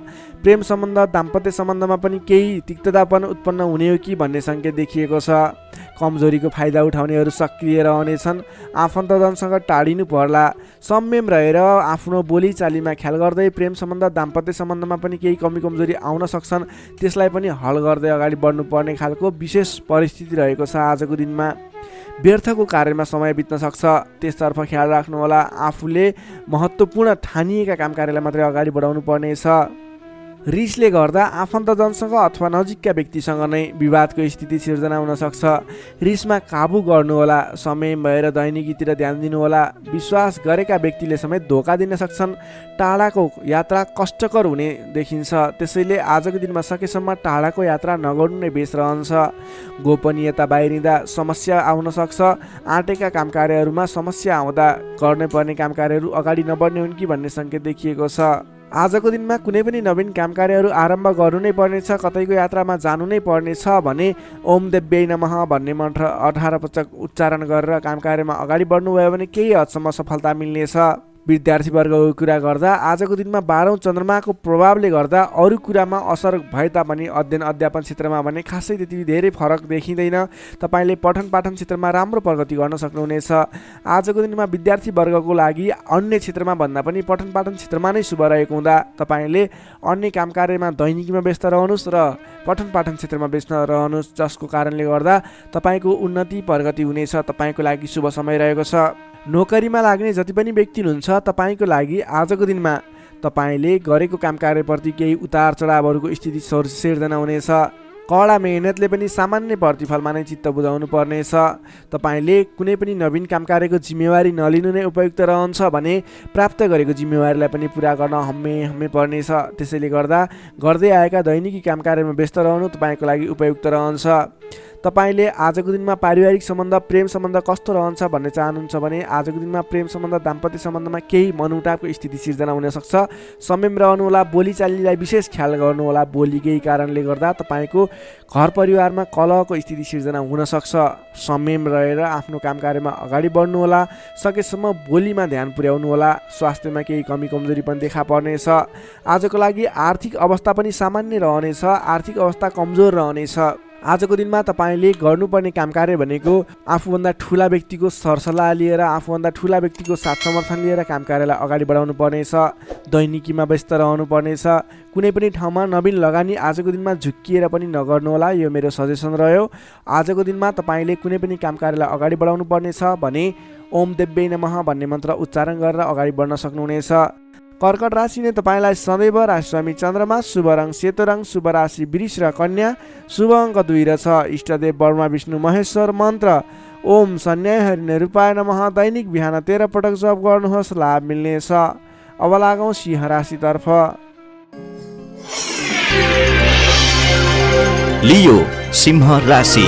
प्रेम सम्बन्ध, दाम्पत्य सम्बन्धमा पनि केही तिक्ततापन उत्पन्न हुने हो कि भन्ने सङ्केत देखिएको छ। कमजोरीको फाइदा उठाउनेहरू सक्रिय रहनेछन्। आफन्तजनसँग टाढिनु पर्ला। संयम रहेर आफ्नो बोलीचालीमा ख्याल गर्दै प्रेम सम्बन्ध, दाम्पत्य सम्बन्धमा पनि केही कमी कमजोरी आउन सक्छन्, त्यसलाई पनि हल गर्दै अगाडि बढ्नुपर्ने खालको विशेष परिस्थिति रहेको छ। आजको दिनमा व्यर्थको कार्यमा समय बित्न सक्छ, त्यसतर्फ ख्याल राख्नुहोला। आफूले महत्त्वपूर्ण ठानिएका काम कार्यलाई मात्रै अगाडि बढाउनु पर्नेछ। रिसले गर्दा आफन्तजनसँग अथवा नजिकका व्यक्तिसँग नै विवादको स्थिति सिर्जना हुन सक्छ। रिसमा काबु गर्नुहोला, समय भएर दैनिकीतिर ध्यान दिनुहोला। विश्वास गरेका व्यक्तिले समेत धोका दिन सक्छन्। टाढाको यात्रा कष्टकर हुने देखिन्छ, त्यसैले आजको दिनमा सकेसम्म टाढाको यात्रा नगर्नु नै बेस रहन्छ। गोपनीयता बाहिरिँदा समस्या आउन सक्छ। आँटेका काम कार्यहरूमा समस्या आउँदा गर्नै पर्ने काम कार्यहरू अगाडि नबढ्ने हुन् कि भन्ने सङ्केत देखिएको छ। आजको दिनमा कुनै पनि नवीन काम कार्यहरू आरम्भ गर्नु नै पर्नेछ, कतैको यात्रामा जानु नै पर्नेछ भने ओम देव्यै नमः भन्ने मन्त्र 18 पटक उच्चारण गरेर काम कार्यमा अगाडि बढ्नुभयो भने केही हदसम्म सफलता मिल्नेछ। विद्यार्थीवर्गको कुरा गर्दा आजको दिनमा 12औं चन्द्रमाको प्रभावले गर्दा अरू कुरामा असर भए तापनि अध्ययन अध्यापन क्षेत्रमा भने खासै त्यति धेरै फरक देखिँदैन। तपाईँले पठन पाठन क्षेत्रमा राम्रो प्रगति गर्न सक्नुहुनेछ। आजको दिनमा विद्यार्थीवर्गको लागि अन्य क्षेत्रमा भन्दा पनि पठन पाठन क्षेत्रमा नै शुभ रहेको हुँदा तपाईँले अन्य काम कार्यमा दैनिकीमा व्यस्त रहनुहोस् र पठन पाठन क्षेत्रमा व्यस्त रहनुहोस्, जसको कारणले गर्दा तपाईँको उन्नति प्रगति हुनेछ। तपाईँको लागि शुभ समय रहेको छ। नोकरीमा लाग्ने जति पनि व्यक्ति हुनुहुन्छ तपाईँको लागि आजको दिनमा तपाईँले गरेको काम कार्यप्रति केही उतार चढावहरूको स्थिति सिर्जना हुनेछ। कडा मेहनतले पनि सामान्य प्रतिफलमा नै चित्त बुझाउनु पर्नेछ। तपाईँले कुनै पनि नवीन काम कार्यको जिम्मेवारी नलिनु नै उपयुक्त रहन्छ भने प्राप्त गरेको जिम्मेवारीलाई पनि पुरा गर्न हम्मे पर्नेछ। त्यसैले गर्दा गर्दै आएका दैनिकी काम कार्यमा व्यस्त रहनु तपाईँको लागि उपयुक्त रहन्छ। तपाईँले आजको दिनमा पारिवारिक सम्बन्ध, प्रेम सम्बन्ध कस्तो रहन्छ भन्ने चाहनुहुन्छ भने आजको दिनमा प्रेम सम्बन्ध, दाम्पत्य सम्बन्धमा केही मनमुटावको स्थिति सिर्जना हुनसक्छ। संयम रहनुहोला, बोलीचालीलाई विशेष ख्याल गर्नुहोला। बोलीकै कारणले गर्दा तपाईँको घर परिवारमा कलहको स्थिति सिर्जना हुनसक्छ। संयम रहेर आफ्नो काम कार्यमा अगाडि बढ्नुहोला। सकेसम्म बोलीमा ध्यान पुर्याउनुहोला। स्वास्थ्यमा केही कमी कमजोरी पनि देखा पर्नेछ। आजको लागि आर्थिक अवस्था पनि सामान्य रहनेछ। आर्थिक अवस्था कमजोर रहनेछ। आजको दिनमा तपाईँले गर्नुपर्ने काम कार्य भनेको आफूभन्दा ठुला व्यक्तिको सरसल्लाह लिएर, आफूभन्दा ठुला व्यक्तिको साथ समर्थन लिएर काम कार्यलाई अगाडि बढाउनु पर्नेछ। दैनिकीमा व्यस्त रहनु पर्नेछ। कुनै पनि ठाउँमा नवीन लगानी आजको दिनमा झुक्किएर पनि नगर्नुहोला, यो मेरो सजेसन रह्यो। आजको दिनमा तपाईँले कुनै पनि काम कार्यलाई अगाडि बढाउनु पर्नेछ भने ओम देव्यै नमः भन्ने मन्त्र उच्चारण गरेर अगाडि बढ्न सक्नुहुनेछ। कर्कट राशि नै तपाईँलाई सदैव राशिस्वामी चन्द्रमा, शुभ रङ सेतो रङ, शुभ राशि वृष र कन्या, शुभ अङ्क 2 र 6। इष्टदेव ब्रह्मा विष्णु महेश्वर। मन्त्र ओम सन्याय हरिणे रूपाय नमः। दैनिक बिहान 13 पटक जप गर्नुहोस्, लाभ मिल्नेछ। अब लागौँ सिंह राशितर्फ। लियो सिंह राशि।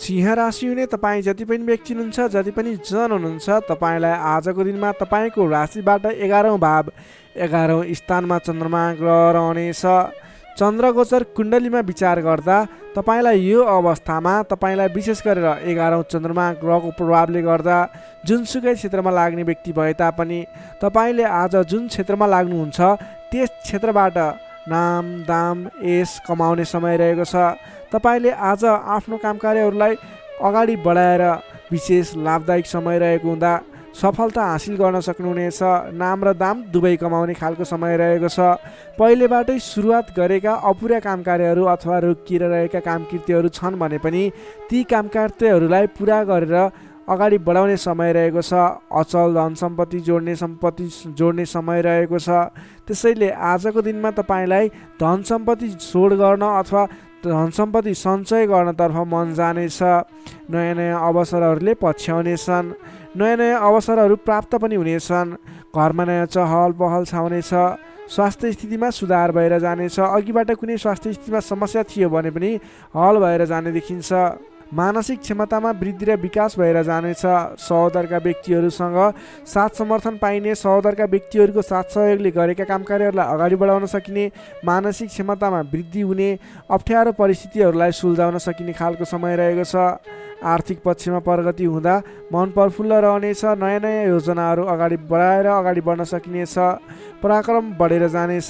सिंह राशि हुने तपाईँ जति पनि व्यक्ति हुनुहुन्छ, जति पनि जन हुनुहुन्छ, तपाईँलाई आजको दिनमा तपाईँको राशिबाट 11औं भाव 11औं स्थानमा चन्द्रमा ग्रह रहनेछ। चन्द्रगोचर कुण्डलीमा विचार गर्दा तपाईँलाई यो अवस्थामा तपाईँलाई विशेष गरेर 11औं चन्द्रमा ग्रहको प्रभावले गर्दा जुनसुकै क्षेत्रमा लाग्ने व्यक्ति भए तापनि तपाईँले आज जुन क्षेत्रमा लाग्नुहुन्छ त्यस क्षेत्रबाट नाम दाम यश कमाउने समय रहेको छ। तपाईँले आज आफ्नो काम कार्यहरूलाई अगाडि बढाएर विशेष लाभदायक समय रहेको हुँदा सफलता हासिल गर्न सक्नुहुनेछ। नाम र दाम दुवै कमाउने खालको समय रहेको छ। पहिलेबाटै सुरुवात गरेका अपुरा काम कार्यहरू अथवा रोकिएर रहेका काम कृत्यहरू छन् भने पनि ती काम कार्यहरूलाई पुरा गरेर अगाडि बढाउने समय रहेको छ। अचल धन सम्पत्ति जोड्ने समय रहेको छ। त्यसैले आजको दिनमा तपाईँलाई धन सम्पत्ति जोड गर्न अथवा धन सम्पत्ति सञ्चय गर्नतर्फ मन जानेछ। नयाँ नयाँ अवसरहरूले पछ्याउनेछन्। नयाँ नयाँ अवसरहरू प्राप्त पनि हुनेछन्। घरमा नयाँ चहल पहल छाउनेछ। स्वास्थ्य स्थितिमा सुधार भएर जानेछ। अघिबाट कुनै स्वास्थ्य स्थितिमा समस्या थियो भने पनि हल भएर जाने देखिन्छ। मानसिक क्षमतामा वृद्धि र विकास भएर जानेछ। सहोदरका व्यक्तिहरूसँग साथ समर्थन पाइने, सहोदरका व्यक्तिहरूको साथ सहयोगले गरेका काम कार्यहरूलाई अगाडि बढाउन सकिने, मानसिक क्षमतामा वृद्धि हुने, अप्ठ्यारो परिस्थितिहरूलाई सुल्झाउन सकिने खालको समय रहेको छ। आर्थिक पक्षमा प्रगति हुँदा मन प्रफुल्ल रहनेछ। नयाँ नयाँ योजनाहरू अगाडि बढाएर अगाडि बढ्न सकिनेछ। पराक्रम बढेर जानेछ।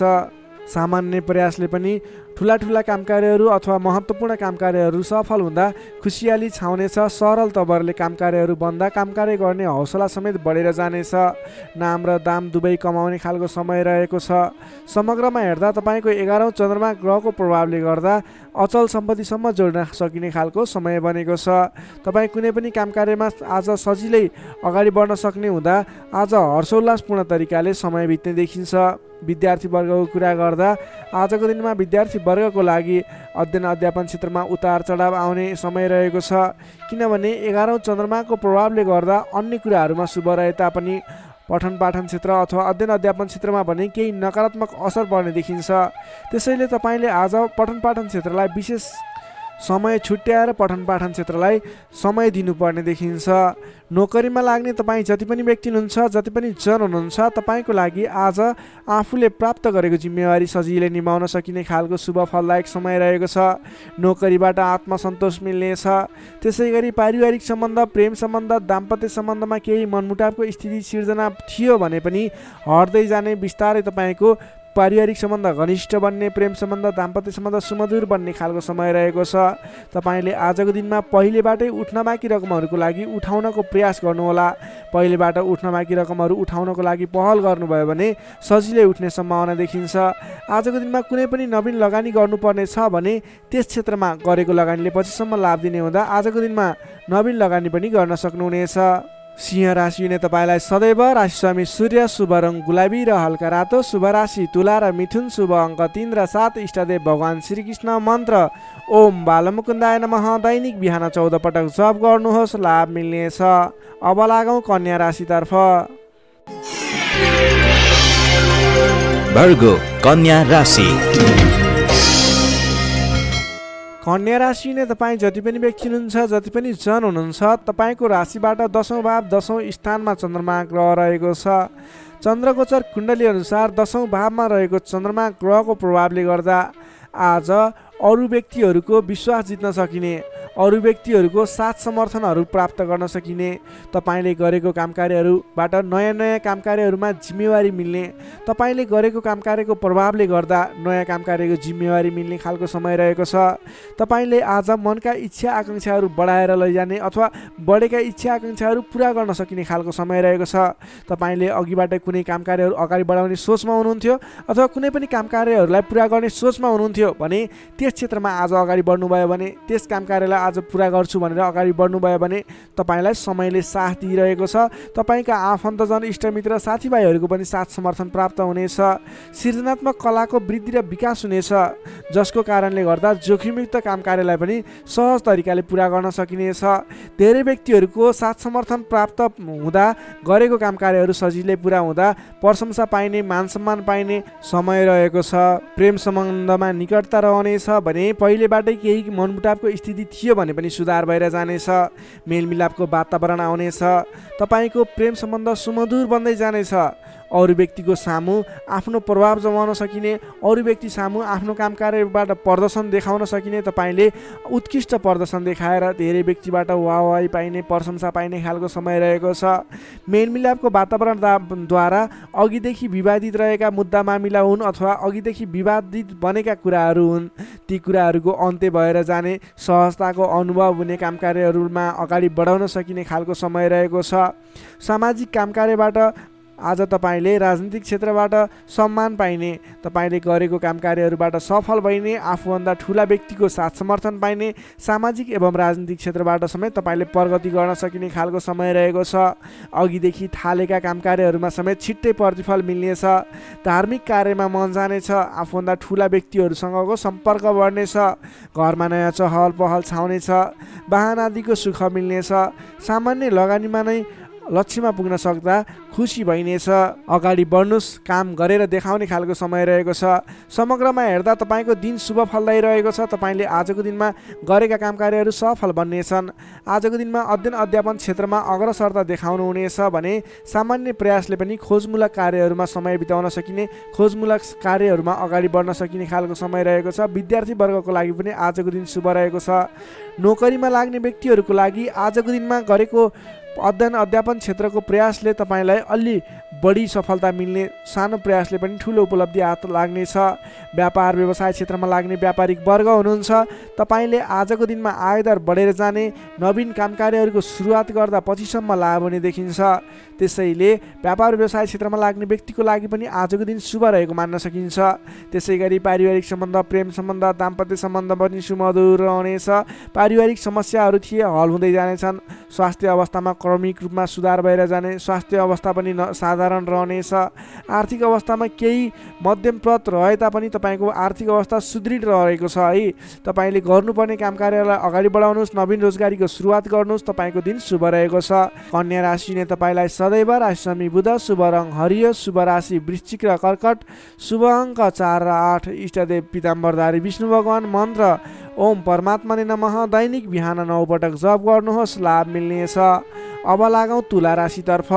सामान्य प्रयासले पनि ठुला ठुला काम कार्यहरू अथवा महत्त्वपूर्ण काम कार्यहरू सफल हुँदा खुसियाली छाउनेछ। सरल तवरले काम कार्यहरू बन्दा काम कार्य गर्ने हौसला समेत बढेर जानेछ। नाम र दाम दुवै कमाउने खालको समय रहेको छ। समग्रमा हेर्दा तपाईँको 11औं चन्द्रमा ग्रहको प्रभावले गर्दा अचल सम्पत्तिसम्म जोड्न सकिने खालको समय बनेको छ। तपाईँ कुनै पनि काम कार्यमा आज सजिलै अगाडि बढ्न सक्ने हुँदा आज हर्षोल्लासपूर्ण तरिकाले समय बित्ने देखिन्छ। विद्यार्थी वर्गको कुरा गर्दा आजको दिनमा विद्यार्थी वर्गको लागि अध्ययन अध्यापन क्षेत्रमा उतार चढाव आउने समय रहेको छ। किनभने 11औं चन्द्रमाको प्रभावले गर्दा अन्य कुराहरूमा शुभ रहे तापनि पठन पाठन क्षेत्र अथवा अध्ययन अध्यापन क्षेत्रमा पनि केही नकारात्मक असर पर्ने देखिन्छ। त्यसैले तपाईँले आज पठन पाठन क्षेत्रलाई विशेष समय छुट्याएर पठन पाठन क्षेत्रलाई समय दिनुपर्ने देखिन्छ। नोकरीमा लाग्ने तपाईँ जति पनि व्यक्ति हुनुहुन्छ, जति पनि जन हुनुहुन्छ, तपाईँको लागि आज आफूले प्राप्त गरेको जिम्मेवारी सजिलै निभाउन सकिने खालको शुभ फलदायक समय रहेको छ। नोकरीबाट आत्मसन्तोष मिल्नेछ। त्यसै गरी पारिवारिक सम्बन्ध, प्रेम सम्बन्ध, दाम्पत्य सम्बन्धमा केही मनमुटावको स्थिति सिर्जना थियो भने पनि हट्दै जाने, बिस्तारै तपाईँको पारिवारिक सम्बन्ध घनिष्ठ बन्ने, प्रेम सम्बन्ध, दाम्पत्य सम्बन्ध सुमधुर बन्ने खालको समय रहेको छ। तपाईँले आजको दिनमा पहिलेबाटै उठ्न बाँकी रकमहरूको लागि उठाउनको प्रयास गर्नुहोला। पहिलेबाट उठ्न बाँकी रकमहरू उठाउनको लागि पहल गर्नुभयो भने सजिलै उठ्ने सम्भावना देखिन्छ। आजको दिनमा कुनै पनि नवीन लगानी गर्नुपर्ने छ भने त्यस क्षेत्रमा गरेको लगानीले पछिसम्म लाभ दिने हुँदा आजको दिनमा नवीन लगानी पनि गर्न सक्नुहुनेछ। सिंह राशि हुने तपाईँलाई सदैव राशिस्वामी सूर्य, शुभ रङ गुलाबी र हल्का रातो, शुभ राशि तुला र मिथुन, शुभ अङ्क 3 र 7, इष्टदेव भगवान श्रीकृष्ण, मन्त्र ओम बालमुकुन्दाय नमः। दैनिक बिहान 14 पटक जप गर्नुहोस्, लाभ मिल्नेछ। अब लागौँ कन्या राशितर्फ। वर्गो कन्या राशि। कन्या राशि नै तपाईँ जति पनि व्यक्ति हुनुहुन्छ, जति पनि जन हुनुहुन्छ, तपाईँको राशिबाट 10औं भाव 10औं स्थानमा चन्द्रमा ग्रह रहेको छ। चन्द्रगोचर कुण्डली अनुसार 10औं भावमा रहेको चन्द्रमा ग्रहको प्रभावले गर्दा आज अरू व्यक्तिहरूको विश्वास जित्न सकिने, अरू व्यक्तिहरूको साथ समर्थनहरू प्राप्त गर्न सकिने, तपाईँले गरेको कामकार्यहरूबाट नयाँ नयाँ कामकार्यहरूमा जिम्मेवारी मिल्ने, तपाईँले गरेको कामकार्यको प्रभावले गर्दा नयाँ कामकार्यको जिम्मेवारी मिल्ने खालको समय रहेको छ। तपाईँले आज मनका इच्छा आकाङ्क्षाहरू बढाएर लैजाने अथवा बढेका इच्छा आकाङ्क्षाहरू पुरा गर्न सकिने खालको समय रहेको छ। तपाईँले अघिबाट कुनै कामकार्यहरू अगाडि बढाउने सोचमा हुनुहुन्थ्यो अथवा कुनै पनि कामकार्यहरूलाई पुरा गर्ने सोचमा हुनुहुन्थ्यो भने त्यस क्षेत्रमा आज अगाडि बढ्नुभयो भने, त्यस कामकार्यलाई आज पुरा गर्छु भनेर अगाडि बढ्नुभयो भने तपाईँलाई समयले साथ दिइरहेको छ। तपाईँका आफन्तजन, इष्टमित्र, साथीभाइहरूको पनि साथ समर्थन प्राप्त हुनेछ। सृजनात्मक कलाको वृद्धि र विकास हुनेछ, जसको कारणले गर्दा जोखिमयुक्त कामकार्यलाई पनि सहज तरिकाले पुरा गर्न सकिनेछ। धेरै व्यक्तिहरूको साथ समर्थन प्राप्त हुँदा गरेको कामकार्यहरू सजिलै पुरा हुँदा प्रशंसा पाइने, मान सम्मान पाइने समय रहेको छ। प्रेम सम्बन्धमा निकटता रहनेछ भने पहिलेबाटै केही मनमुटावको स्थिति थियो भने पनि सुधार भएर जानेछ। मेलमिलापको वातावरण आउनेछ। तपाईँको प्रेम सम्बन्ध सुमधुर बन्दै जानेछ। अरू व्यक्तिको सामु आफ्नो प्रभाव जमाउन सकिने, अरू व्यक्ति सामु आफ्नो कामकार्यबाट प्रदर्शन देखाउन सकिने, तपाईँले उत्कृष्ट प्रदर्शन देखाएर धेरै व्यक्तिबाट वाहवाही पाइने, प्रशंसा पाइने खालको समय रहेको छ। मेलमिलापको वातावरणद्वारा अघिदेखि विवादित रहेका मुद्दा मामिला हुन् अथवा अघिदेखि विवादित बनेका कुराहरू हुन्, ती कुराहरूको अन्त्य भएर जाने, सहजताको अनुभव हुने, कामकार्यहरूमा अगाडि बढाउन सकिने खालको समय रहेको छ। सामाजिक कामकार्यबाट आज तपाईँले राजनीतिक क्षेत्रबाट सम्मान पाइने, तपाईँले गरेको कामकार्यहरूबाट सफल भइने, आफूभन्दा ठुला व्यक्तिको साथ समर्थन पाइने, सामाजिक एवं राजनीतिक क्षेत्रबाट समेत तपाईँले प्रगति गर्न सकिने खालको समय रहेको छ। अघिदेखि थालेका कामकार्यहरूमा समेत छिट्टै प्रतिफल मिल्नेछ। धार्मिक कार्यमा मन जानेछ। आफूभन्दा ठुला व्यक्तिहरूसँगको सम्पर्क बढ्नेछ। घरमा नयाँ चहल पहल छाउनेछ। वाहन आदिको सुख मिल्नेछ। सामान्य लगानीमा नै लक्ष्यमा पुग्न सक्दा खुसी भइनेछ। अगाडि बढ्नुहोस्, काम गरेर देखाउने खालको समय रहेको छ। समग्रमा हेर्दा तपाईँको दिन शुभ फलदायी रहेको छ। तपाईँले आजको दिनमा गरेका कामकार्यहरू सफल बन्नेछन्। आजको दिनमा अध्ययन अध्यापन क्षेत्रमा अग्रसरता देखाउनु हुनेछ भने सामान्य प्रयासले पनि खोजमूलक कार्यहरूमा समय बिताउन सकिने, खोजमूलक कार्यहरूमा अगाडि बढ्न सकिने खालको समय रहेको छ। विद्यार्थी वर्गको लागि पनि आजको दिन शुभ रहेको छ। नोकरीमा लाग्ने व्यक्तिहरूको लागि आजको दिनमा गरेको अध्ययन अध्यापन क्षेत्रको प्रयासले तपाईँलाई अलि बढी सफलता मिल्ने, सानो प्रयासले पनि ठुलो उपलब्धि हात लाग्नेछ। व्यापार व्यवसाय क्षेत्रमा लाग्ने व्यापारिक वर्ग हुनुहुन्छ, तपाईँले आजको दिनमा आयदर बढेर जाने, नवीन कामकार्यहरूको सुरुवात गर्दा पछिसम्म लाभ हुने देखिन्छ। त्यसैले व्यापार व्यवसाय क्षेत्रमा लाग्ने व्यक्तिको लागि पनि आजको दिन शुभ रहेको मान्न सकिन्छ। त्यसै गरी पारिवारिक सम्बन्ध, प्रेम सम्बन्ध, दाम्पत्य सम्बन्ध पनि सुमधुर रहनेछ। पारिवारिक समस्याहरू थिए हल हुँदै जानेछन्। स्वास्थ्य अवस्थामा क्रमिक रूपमा सुधार भएर जाने, स्वास्थ्य अवस्था पनि साधारण कारण रहनेछ। आर्थिक अवस्थामा केही मध्यमप्रद रहे तापनि तपाईँको आर्थिक अवस्था सुदृढ रहेको छ है। तपाईँले गर्नुपर्ने काम कार्यलाई अगाडि बढाउनुहोस्, नवीन रोजगारीको सुरुवात गर्नुहोस्, तपाईँको दिन शुभ रहेको छ। कन्या राशिले तपाईँलाई सदैव राशिसमी बुध, शुभ रङ हरियो, शुभ राशि वृश्चिक र कर्कट, शुभ अङ्क 4 र 8, इष्टदेव पीताम्बरधारी विष्णु भगवान, मन्त्र ओम परमात्माले नमः। दैनिक बिहान 9 पटक जप गर्नुहोस्, लाभ मिल्नेछ। अब लागौँ तुला राशितर्फ।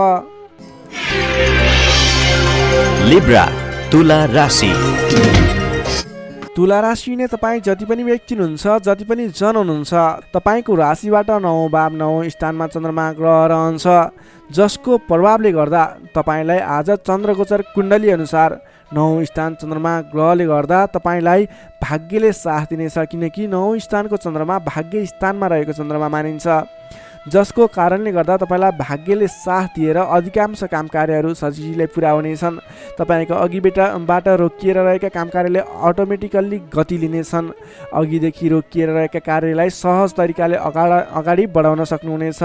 लिब्रा तुला राशि। तुला राशि नै तपाईँ जति पनि व्यक्ति हुनुहुन्छ, जति पनि जन हुनुहुन्छ, तपाईँको राशिबाट 9 भाव 9 स्थानमा चन्द्रमा ग्रह रहन्छ, जसको प्रभावले गर्दा तपाईँलाई आज चन्द्रगोचर कुण्डली अनुसार 9 स्थान चन्द्रमा ग्रहले गर्दा तपाईँलाई भाग्यले साथ दिनेछ। किनकि 9 स्थानको चन्द्रमा भाग्य स्थानमा रहेको चन्द्रमा मानिन्छ, जसको कारणले गर्दा तपाईँलाई भाग्यले साथ दिएर अधिकांश काम कार्यहरू सजिलै पुरा हुनेछन्। तपाईँको अघिबाट रोकिएर रहेका काम कार्यले अटोमेटिकल्ली गति लिनेछन्। अघिदेखि रोकिएर रहेका कार्यलाई सहज तरिकाले अगाडि बढाउन सक्नुहुनेछ।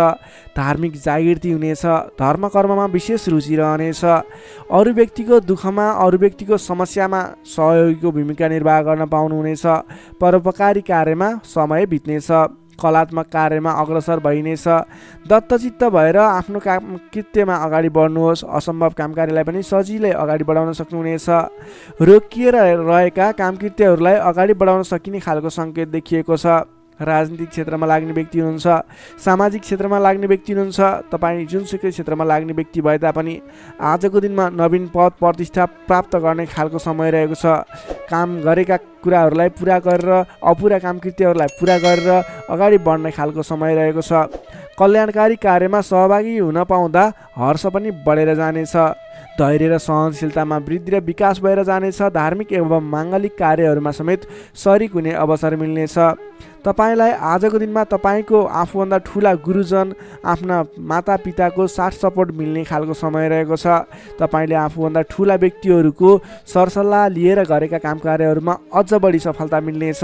धार्मिक जागृति हुनेछ। धर्म कर्ममा विशेष रुचि रहनेछ। अरू व्यक्तिको दुःखमा, अरू व्यक्तिको समस्यामा सहयोगीको भूमिका निर्वाह गर्न पाउनुहुनेछ। परोपकारी कार्यमा समय बित्नेछ। कलात्मक कार्यमा अग्रसर भइनेछ। दत्तचित्त भएर आफ्नो काम कृत्यमा अगाडि बढ्नुहोस्। असम्भव काम कार्यलाई पनि सजिलै अगाडि बढाउन सक्नुहुनेछ। रोकिएर रहेका कामकृत्यहरूलाई अगाडि बढाउन सकिने खालको सङ्केत देखिएको छ। राजनीतिक क्षेत्रमा लाग्ने व्यक्ति हुनुहुन्छ, सामाजिक क्षेत्रमा लाग्ने व्यक्ति हुनुहुन्छ, तपाईँ जुनसुकै क्षेत्रमा लाग्ने व्यक्ति भए तापनि आजको दिनमा नवीन पद प्रतिष्ठा प्राप्त गर्ने खालको समय रहेको छ। काम गरेका कुराहरूलाई पुरा गरेर अपुरा कामकृत्यहरूलाई पुरा गरेर अगाडि बढ्ने खालको समय रहेको छ। कल्याणकारी कार्यमा सहभागी हुन पाउँदा हर्ष पनि बढेर जानेछ। धैर्य र सहनशीलतामा वृद्धि र विकास भएर जानेछ। धार्मिक एवं माङ्गलिक कार्यहरूमा समेत शरिक हुने अवसर मिल्नेछ। तपाईँलाई आजको दिनमा तपाईँको आफूभन्दा ठुला गुरुजन, आफ्ना मातापिताको साथ सपोर्ट मिल्ने खालको समय रहेको छ। तपाईँले आफूभन्दा ठुला व्यक्तिहरूको सरसल्लाह लिएर गरेका काम कार्यहरूमा अझ बढी सफलता मिल्नेछ।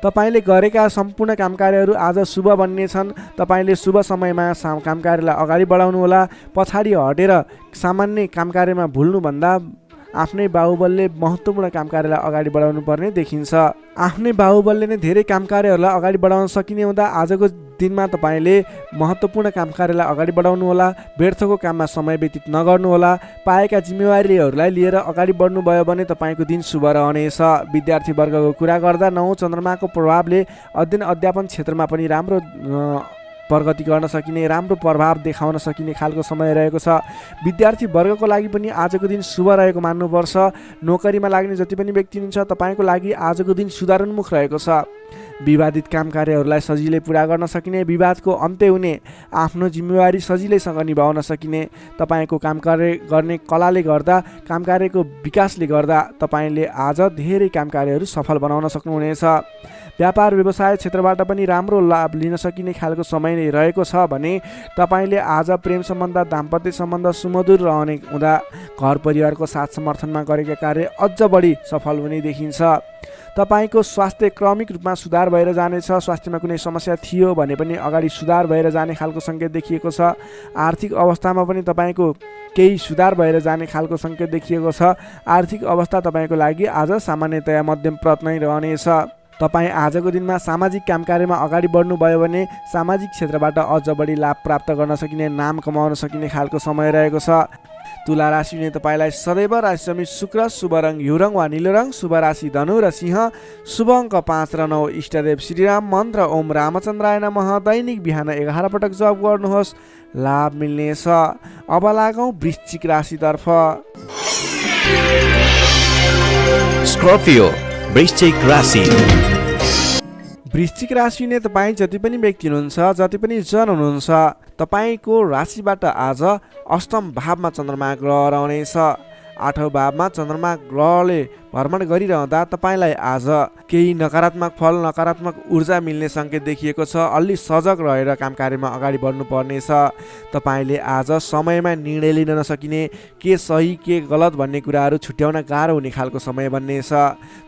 तपाईँले गरेका सम्पूर्ण काम कार्यहरू आज शुभ बन्नेछन्। तपाईँले शुभ समयमा काम कार्यलाई अगाडि बढाउनुहोला। पछाडि हटेर सामान्य काम कार्यमा भुल्नुभन्दा आफ्नै बाहुबलले महत्त्वपूर्ण काम कार्यलाई अगाडि बढाउनु पर्ने देखिन्छ। आफ्नै बाहुबलले नै धेरै काम कार्यहरूलाई अगाडि बढाउन सकिने हुँदा आजको दिनमा तपाईँले महत्त्वपूर्ण काम कार्यलाई अगाडि बढाउनुहोला। व्यर्थको काममा समय व्यतीत नगर्नुहोला। पाएका जिम्मेवारीहरूलाई लिएर अगाडि बढ्नुभयो भने तपाईँको दिन शुभ रहनेछ। विद्यार्थी वर्गको कुरा गर्दा 9 चन्द्रमाको प्रभावले अध्ययन अध्यापन क्षेत्रमा पनि राम्रो प्रगति गर्न सकिने, राम्रो प्रभाव देखाउन सकिने खालको समय रहेको छ। विद्यार्थी वर्गको लागि पनि आजको दिन शुभ रहेको मान्नुपर्छ। नोकरीमा लाग्ने जति पनि व्यक्ति हुनुहुन्छ तपाईँको लागि आजको दिन सुधारोन्मुख रहेको छ। विवादित काम कार्यहरूलाई सजिलै पुरा गर्न सकिने, विवादको अन्त्य हुने, आफ्नो जिम्मेवारी सजिलैसँग निभाउन सकिने। तपाईँको काम कार्य गर्ने कलाले गर्दा, काम कार्यको विकासले गर्दा तपाईँले आज धेरै काम कार्यहरू सफल बनाउन सक्नुहुनेछ। व्यापार व्यवसाय क्षेत्रबाट पनि राम्रो लाभ लिन सकिने खालको समय नै रहेको छ भने तपाईँले आज प्रेम सम्बन्ध, दाम्पत्य सम्बन्ध सुमधुर रहने हुँदा घर परिवारको साथ समर्थनमा गरेका कार्य अझ बढी सफल हुने देखिन्छ। तपाईँको स्वास्थ्य क्रमिक रूपमा सुधार भएर जानेछ। स्वास्थ्यमा कुनै समस्या थियो भने पनि अगाडि सुधार भएर जाने खालको सङ्केत देखिएको छ। आर्थिक अवस्थामा पनि तपाईँको केही सुधार भएर जाने खालको सङ्केत देखिएको छ। आर्थिक अवस्था तपाईँको लागि आज सामान्यतया मध्यमप्रद नै रहनेछ। तपाईँ आजको दिनमा सामाजिक काम कार्यमा अगाडि बढ्नुभयो भने सामाजिक क्षेत्रबाट अझ बढी लाभ प्राप्त गर्न सकिने, नाम कमाउन सकिने खालको समय रहेको छ। तुला राशिले तपाईँलाई सदैव राशिसमी शुक्र, शुभ रङ हिउँ रङ वा निलो रङ, शुभ राशि धनु र सिंह, शुभ अङ्क 5 र 9, इष्टदेव श्रीराम, मन्त्र ओम रामचन्द्राय नमः। दैनिक बिहान 11 पटक जप गर्नुहोस्, लाभ मिल्नेछ। अब लागौँ वृश्चिक राशितर्फ। स्कर्पियो वृश्चिक राशि। वृश्चिक राशि नै तपाईँ जति पनि व्यक्ति हुनुहुन्छ, जति पनि जन हुनुहुन्छ, तपाईँको राशिबाट आज अष्टम भावमा चन्द्रमा ग्रह रहनेछ। 8औं भावमा चन्द्रमा ग्रहले भ्रमण गरिरहँदा तपाईँलाई आज केही नकारात्मक फल, नकारात्मक ऊर्जा मिल्ने सङ्केत देखिएको छ। अलि सजग रहेर काम कार्यमा अगाडि बढ्नुपर्नेछ। तपाईँले आज समयमा निर्णय लिन नसकिने, के सही के गलत भन्ने कुराहरू छुट्याउन गाह्रो हुने खालको समय बन्नेछ।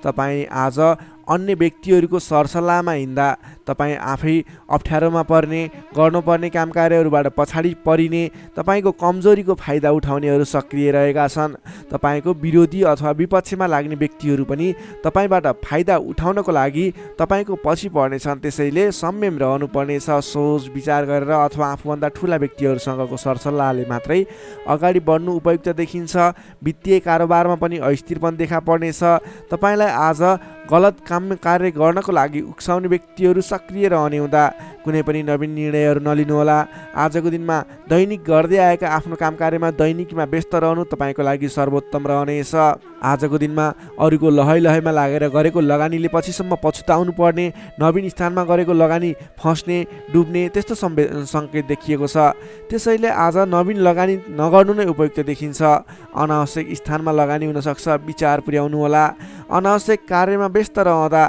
तपाईँ आज अन्य व्यक्तिहरूको सरसल्लाहमा हिँड्दा तपाईँ आफै अप्ठ्यारोमा पर्ने, गर्नुपर्ने काम कार्यहरूबाट पछाडि परिने, तपाईँको कमजोरीको फाइदा उठाउनेहरू सक्रिय रहेका छन्। तपाईँको विरोधी अथवा विपक्षमा लाग्ने व्यक्तिहरू पनि तपाईँबाट फाइदा उठाउनको लागि तपाईँको पछि पर्नेछन्। त्यसैले संयम रहनुपर्नेछ। सोच विचार गरेर अथवा आफूभन्दा ठुला व्यक्तिहरूसँगको सरसल्लाहले मात्रै अगाडि बढ्नु उपयुक्त देखिन्छ। वित्तीय कारोबारमा पनि अस्थिरपन देखा पर्नेछ। तपाईँलाई आज गलत काम कार्य गर्नको लागि उक्साउने व्यक्तिहरू सक्रिय रहने हुँदा कुनै पनि नवीन निर्णयहरू नलिनुहोला। आजको दिनमा दैनिक गर्दै आएका आफ्नो काम कार्यमा दैनिकीमा व्यस्त रहनु तपाईँको लागि सर्वोत्तम रहनेछ। आजको दिनमा अरूको लहैमा लागेर गरेको लगानीले पछिसम्म पछुताउनु पर्ने, नवीन स्थानमा गरेको लगानी फस्ने, डुब्ने त्यस्तो सङ्केत देखिएको छ। त्यसैले आज नवीन लगानी नगर्नु नै उपयुक्त देखिन्छ। अनावश्यक स्थानमा लगानी हुनसक्छ, विचार पुर्याउनु होला। अनावश्यक कार्यमा व्यस्त रहँदा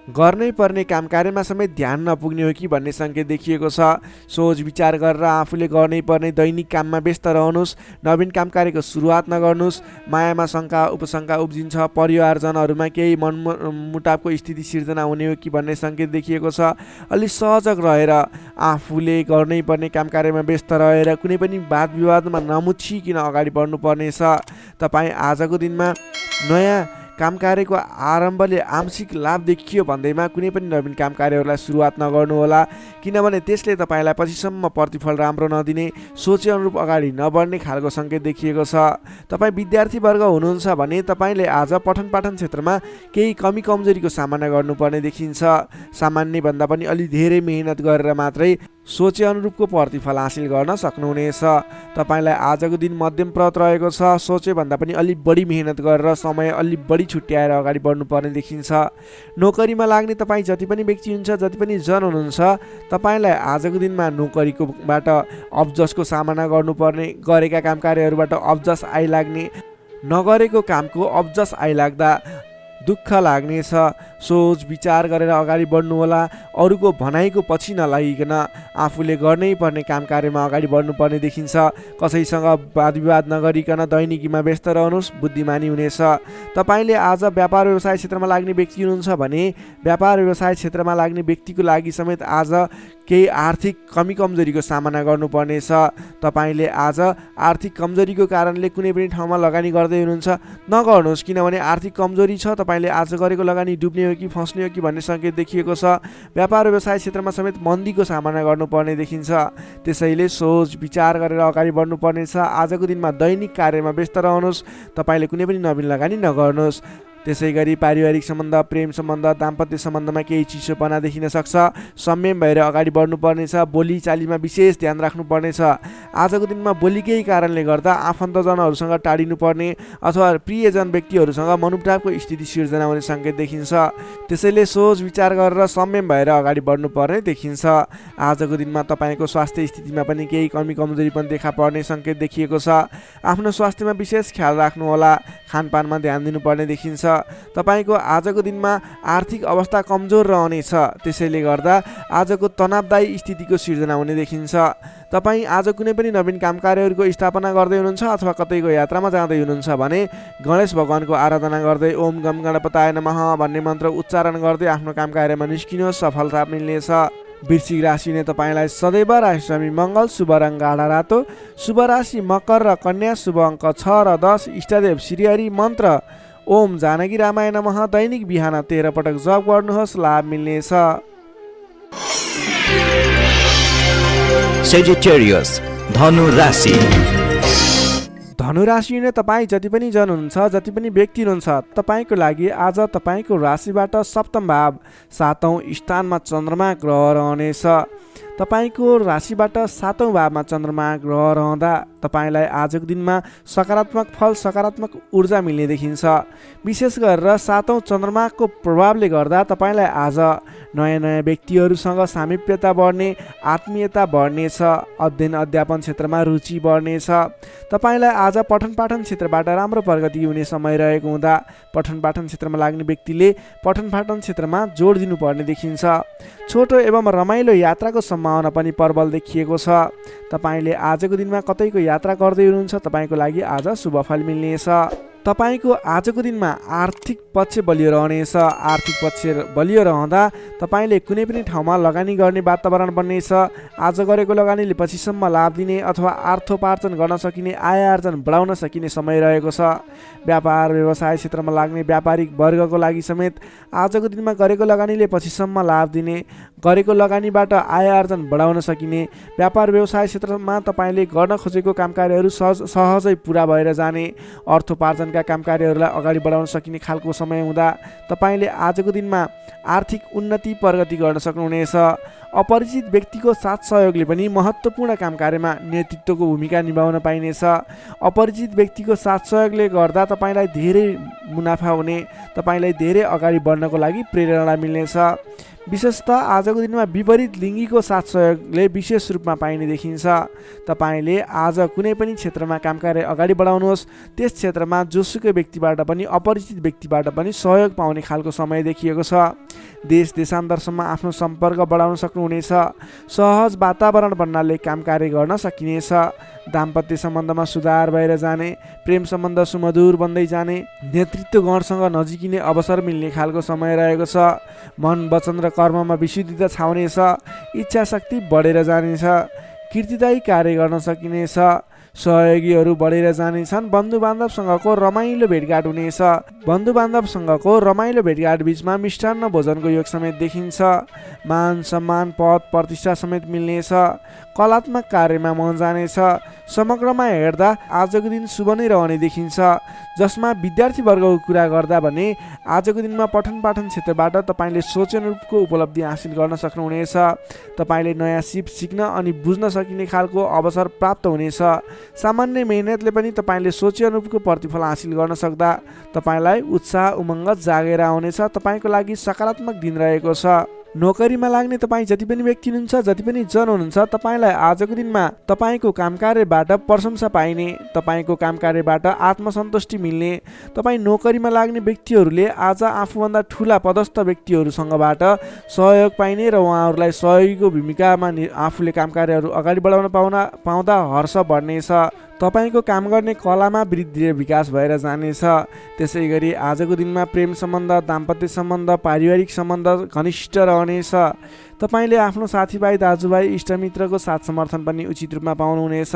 गर्नै पर्ने काम कार्यमा समेत ध्यान नपुग्ने हो कि भन्ने सङ्केत देखिएको छ। सोच विचार गरेर आफूले गर्नै पर्ने दैनिक काममा व्यस्त रहनुहोस्। नवीन काम कार्यको सुरुवात नगर्नुहोस्। मायामा शङ्का उपशङ्का उब्जिन्छ। परिवारजनहरूमा केही मनमुटावको स्थिति सिर्जना हुने हो कि भन्ने सङ्केत देखिएको छ। अलि सहजग रहेर आफूले गर्नै पर्ने काम कार्यमा व्यस्त रहेर कुनै पनि वाद विवादमा नमुछिकन अगाडि बढ्नुपर्नेछ। तपाईँ आजको दिनमा नयाँ काम कार्यको आरम्भले आंशिक लाभ देखियो भन्दैमा कुनै पनि नवीन काम कार्यहरूलाई सुरुवात नगर्नुहोला, किनभने त्यसले तपाईँलाई पछिसम्म प्रतिफल राम्रो नदिने, सोचे अनुरूप अगाडि नबढ्ने खालको सङ्केत देखिएको छ। तपाईँ विद्यार्थीवर्ग हुनुहुन्छ भने तपाईँले आज पठन पाठन क्षेत्रमा केही कमी कमजोरीको सामना गर्नुपर्ने देखिन्छ। सामान्यभन्दा पनि अलि धेरै मेहनत गरेर मात्रै सोचे अनुरूपको प्रतिफल हासिल गर्न सक्नुहुनेछ। तपाईँलाई आजको दिन मध्यमप्रद रहेको छ। सोचेभन्दा पनि अलि बढी मेहनत गरेर समय अलि बढी छुट्याएर अगाडि बढ्नुपर्ने देखिन्छ। नोकरीमा लाग्ने तपाईँ जति पनि व्यक्ति हुनुहुन्छ, जति पनि जन हुनुहुन्छ, तपाईँलाई आजको दिनमा नोकरीकोबाट अब्जसको सामना गर्नुपर्ने, गरेका काम कार्यहरूबाट अब्जस आइलाग्ने, नगरेको कामको अब्जस आइलाग्दा दुःख लाग्नेछ। सोच विचार गरेर अगाडि बढ्नु होला। अरूको भनाइको पछि नलागिकन आफूले गर्नै पर्ने काम कार्यमा अगाडि बढ्नुपर्ने देखिन्छ। कसैसँग वाद विवाद नगरिकन दैनिकीमा व्यस्त रहनुहोस्, बुद्धिमानी हुनेछ। तपाईँले आज व्यापार व्यवसाय क्षेत्रमा लाग्ने व्यक्ति हुनुहुन्छ भने व्यापार व्यवसाय क्षेत्रमा लाग्ने व्यक्तिको लागि समेत आज केही आर्थिक कमी कमजोरीको सामना गर्नुपर्नेछ। तपाईँले आज आर्थिक कमजोरीको कारणले कुनै पनि ठाउँमा लगानी गर्दै हुनुहुन्छ, नगर्नुहोस्, किनभने आर्थिक कमजोरी छ। तपाईँले आज गरेको लगानी डुब्ने हो कि फस्ने हो कि भन्ने सङ्केत देखिएको छ। व्यापार व्यवसाय क्षेत्रमा समेत मन्दीको सामना गर्नुपर्ने देखिन्छ। त्यसैले सोच विचार गरेर अगाडि बढ्नुपर्नेछ। आजको दिनमा दैनिक कार्यमा व्यस्त रहनुहोस्। तपाईँले कुनै पनि नवीन लगानी नगर्नुहोस्। त्यसै गरी पारिवारिक सम्बन्ध, प्रेम सम्बन्ध, दाम्पत्य सम्बन्धमा केही चिसोपना देखिन सक्छ। संयम भएर अगाडि बढ्नुपर्नेछ। बोलीचालीमा विशेष ध्यान राख्नुपर्नेछ। आजको दिनमा बोलीकै कारणले गर्दा आफन्तजनहरूसँग टाढिनुपर्ने अथवा प्रियजन व्यक्तिहरूसँग मनमुटावको स्थिति सिर्जना हुने सङ्केत देखिन्छ। त्यसैले सोच विचार गरेर संयम भएर अगाडि बढ्नुपर्ने देखिन्छ। आजको दिनमा तपाईँको स्वास्थ्य स्थितिमा पनि केही कमी कमजोरी पनि देखा पर्ने सङ्केत देखिएको छ। आफ्नो स्वास्थ्यमा विशेष ख्याल राख्नुहोला। खानपानमा ध्यान दिनुपर्ने देखिन्छ। तपाईँको आजको दिनमा आर्थिक अवस्था कमजोर रहनेछ। त्यसैले गर्दा आजको तनावदायी स्थितिको सिर्जना हुने देखिन्छ। तपाईँ आज कुनै पनि नवीन काम कार्यहरूको स्थापना गर्दै हुनुहुन्छ अथवा कतैको यात्रामा जाँदै हुनुहुन्छ भने गणेश भगवानको आराधना गर्दै ओम गम गणपताय नमः भन्ने मन्त्र उच्चारण गर्दै आफ्नो काम कार्यमा निस्किनुहोस्, सफलता मिल्नेछ। वृश्चिक राशिले तपाईँलाई सदैव राशिस्वामी मङ्गल, शुभ रङ गाढा रातो, शुभ राशि मकर र कन्या, शुभ अङ्क 6 र 10, इष्टदेव श्रीहरि, मन्त्र ओम जानकी रामाय नमः। दैनिक बिहान 13 पटक जप गर्नुहोस्, लाभ मिल्नेछ। सेजिटेरियस धनु राशि। धनु राशिले तपाईँ जति पनि जन हुनुहुन्छ, जति पनि व्यक्ति हुनुहुन्छ, तपाईँको लागि आज तपाईँको राशिबाट सप्तम भाव 7औं स्थानमा चन्द्रमा ग्रह रहनेछ। तपाईँको राशिबाट 7औं भावमा चन्द्रमा ग्रह रहँदा तपाईँलाई आजको दिनमा सकारात्मक फल, सकारात्मक ऊर्जा मिल्ने देखिन्छ। विशेष गरेर 7औं चन्द्रमाको प्रभावले गर्दा तपाईँलाई आज नयाँ नयाँ व्यक्तिहरूसँग सामिप्यता बढ्ने, आत्मीयता बढ्नेछ। अध्ययन अध्यापन क्षेत्रमा रुचि बढ्नेछ। तपाईँलाई आज पठन पाठन क्षेत्रबाट राम्रो प्रगति हुने समय रहेको हुँदा पठन पाठन क्षेत्रमा लाग्ने व्यक्तिले पठन पाठन क्षेत्रमा जोड दिनुपर्ने देखिन्छ। छोटो एवं रमाइलो यात्राको सम्भावना पनि प्रबल देखिएको छ। तपाईँले आजको दिनमा कतैको यात्रा गर्दै हुनुहुन्छ, तपाईँको लागि आज शुभ फल मिल्नेछ। तपाईँको आजको दिनमा आर्थिक पक्ष बलियो रहनेछ। आर्थिक पक्ष बलियो रहँदा तपाईँले कुनै पनि ठाउँमा लगानी गर्ने वातावरण बन्नेछ। आज गरेको लगानीले पछिसम्म लाभ दिने अथवा अर्थोपार्जन गर्न सकिने, आय आर्जन बढाउन सकिने समय रहेको छ। व्यापार व्यवसाय क्षेत्रमा लाग्ने व्यापारिक वर्गको लागि समेत आजको दिनमा गरेको लगानीले पछिसम्म लाभ दिने, गरेको लगानीबाट आय आर्जन बढाउन सकिने, व्यापार व्यवसाय क्षेत्रमा तपाईँले गर्न खोजेको कामकार्यहरू सहजै पुरा भएर जाने, अर्थोपार्जनका कामकार्यहरूलाई अगाडि बढाउन सकिने खालको समय हुँदा तपाईँले आजको दिनमा आर्थिक उन्नति प्रगति गर्न सक्नुहुनेछ। अपरिचित व्यक्तिको साथ सहयोगले पनि महत्त्वपूर्ण कामकार्यमा नेतृत्वको भूमिका निभाउन पाइनेछ। अपरिचित व्यक्तिको साथ सहयोगले गर्दा तपाईँलाई धेरै मुनाफा हुने, तपाईँलाई धेरै अगाडि बढ्नको लागि प्रेरणा मिल्नेछ। विशेषतः आजको दिनमा विपरीत लिङ्गीको साथ सहयोगले विशेष रूपमा पाइने देखिन्छ। तपाईँले आज कुनै पनि क्षेत्रमा कामकार्य अगाडि बढाउनुहोस्, त्यस क्षेत्रमा जोसुकै व्यक्तिबाट पनि, अपरिचित व्यक्तिबाट पनि सहयोग पाउने खालको समय देखिएको छ। देश देशान्तरसम्म आफ्नो सम्पर्क बढाउन सक्नुहुनेछ। सहज वातावरण बन्नाले कामकार्य गर्न सकिनेछ। दाम्पत्य सम्बन्धमा सुधार भएर जाने, प्रेम सम्बन्ध सुमधुर बन्दै जाने, नेतृत्व गणसँग नजिकिने अवसर मिल्ने खालको समय रहेको छ। मन वचन र कर्ममा विशुद्धता छाउनेछ। इच्छा शक्ति बढेर जानेछ। कीर्तिदायी कार्य गर्न सकिनेछ। सहयोगीहरू बढेर जानेछन्। बन्धुबान्धवसँगको रमाइलो भेटघाट हुनेछ। बन्धुबान्धवसँगको रमाइलो भेटघाट बिचमा मिष्टान्न भोजनको योग समेत देखिन्छ। मान सम्मान पद प्रतिष्ठा समेत मिल्नेछ। कलात्मक कार्यमा मन जानेछ। समग्रमा हेर्दा आजको दिन शुभ नै रहने देखिन्छ। जसमा विद्यार्थी वर्गको कुरा गर्दा भने आजको दिनमा पठन पाठन क्षेत्रबाट तपाईँले सोचेअनुरूपको उपलब्धि हासिल गर्न सक्नुहुनेछ। तपाईँले नयाँ सिप सिक्न अनि बुझ्न सकिने खालको अवसर प्राप्त हुनेछ। सामान्य मेहनतले पनि तपाईँले सोचेअनुरूपको प्रतिफल हासिल गर्न सक्दा तपाईँलाई उत्साह उमङ्ग जागेर आउनेछ। तपाईँको लागि सकारात्मक दिन रहेको छ। नोकरीमा लाग्ने तपाईँ जति पनि व्यक्ति हुनुहुन्छ, जति पनि जन हुनुहुन्छ, तपाईँलाई आजको दिनमा तपाईँको कामकार्यबाट प्रशंसा पाइने, तपाईँको कामकार्यबाट आत्मसन्तुष्टि मिल्ने, तपाईँ नोकरीमा लाग्ने व्यक्तिहरूले आज आफूभन्दा ठुला पदस्थ व्यक्तिहरूसँगबाट सहयोग पाइने र उहाँहरूलाई सहयोगीको भूमिकामा आफूले कामकार्यहरू अगाडि बढाउन पाउँदा हर्ष बढ्नेछ। तपाईँको काम गर्ने कलामा वृद्धि र विकास भएर जानेछ। त्यसै गरी आजको दिनमा प्रेम सम्बन्ध, दाम्पत्य सम्बन्ध, पारिवारिक सम्बन्ध घनिष्ठ रहनेछ। तपाईँले आफ्नो साथीभाइ, दाजुभाइ, इष्टमित्रको साथ समर्थन पनि उचित रूपमा पाउनुहुनेछ।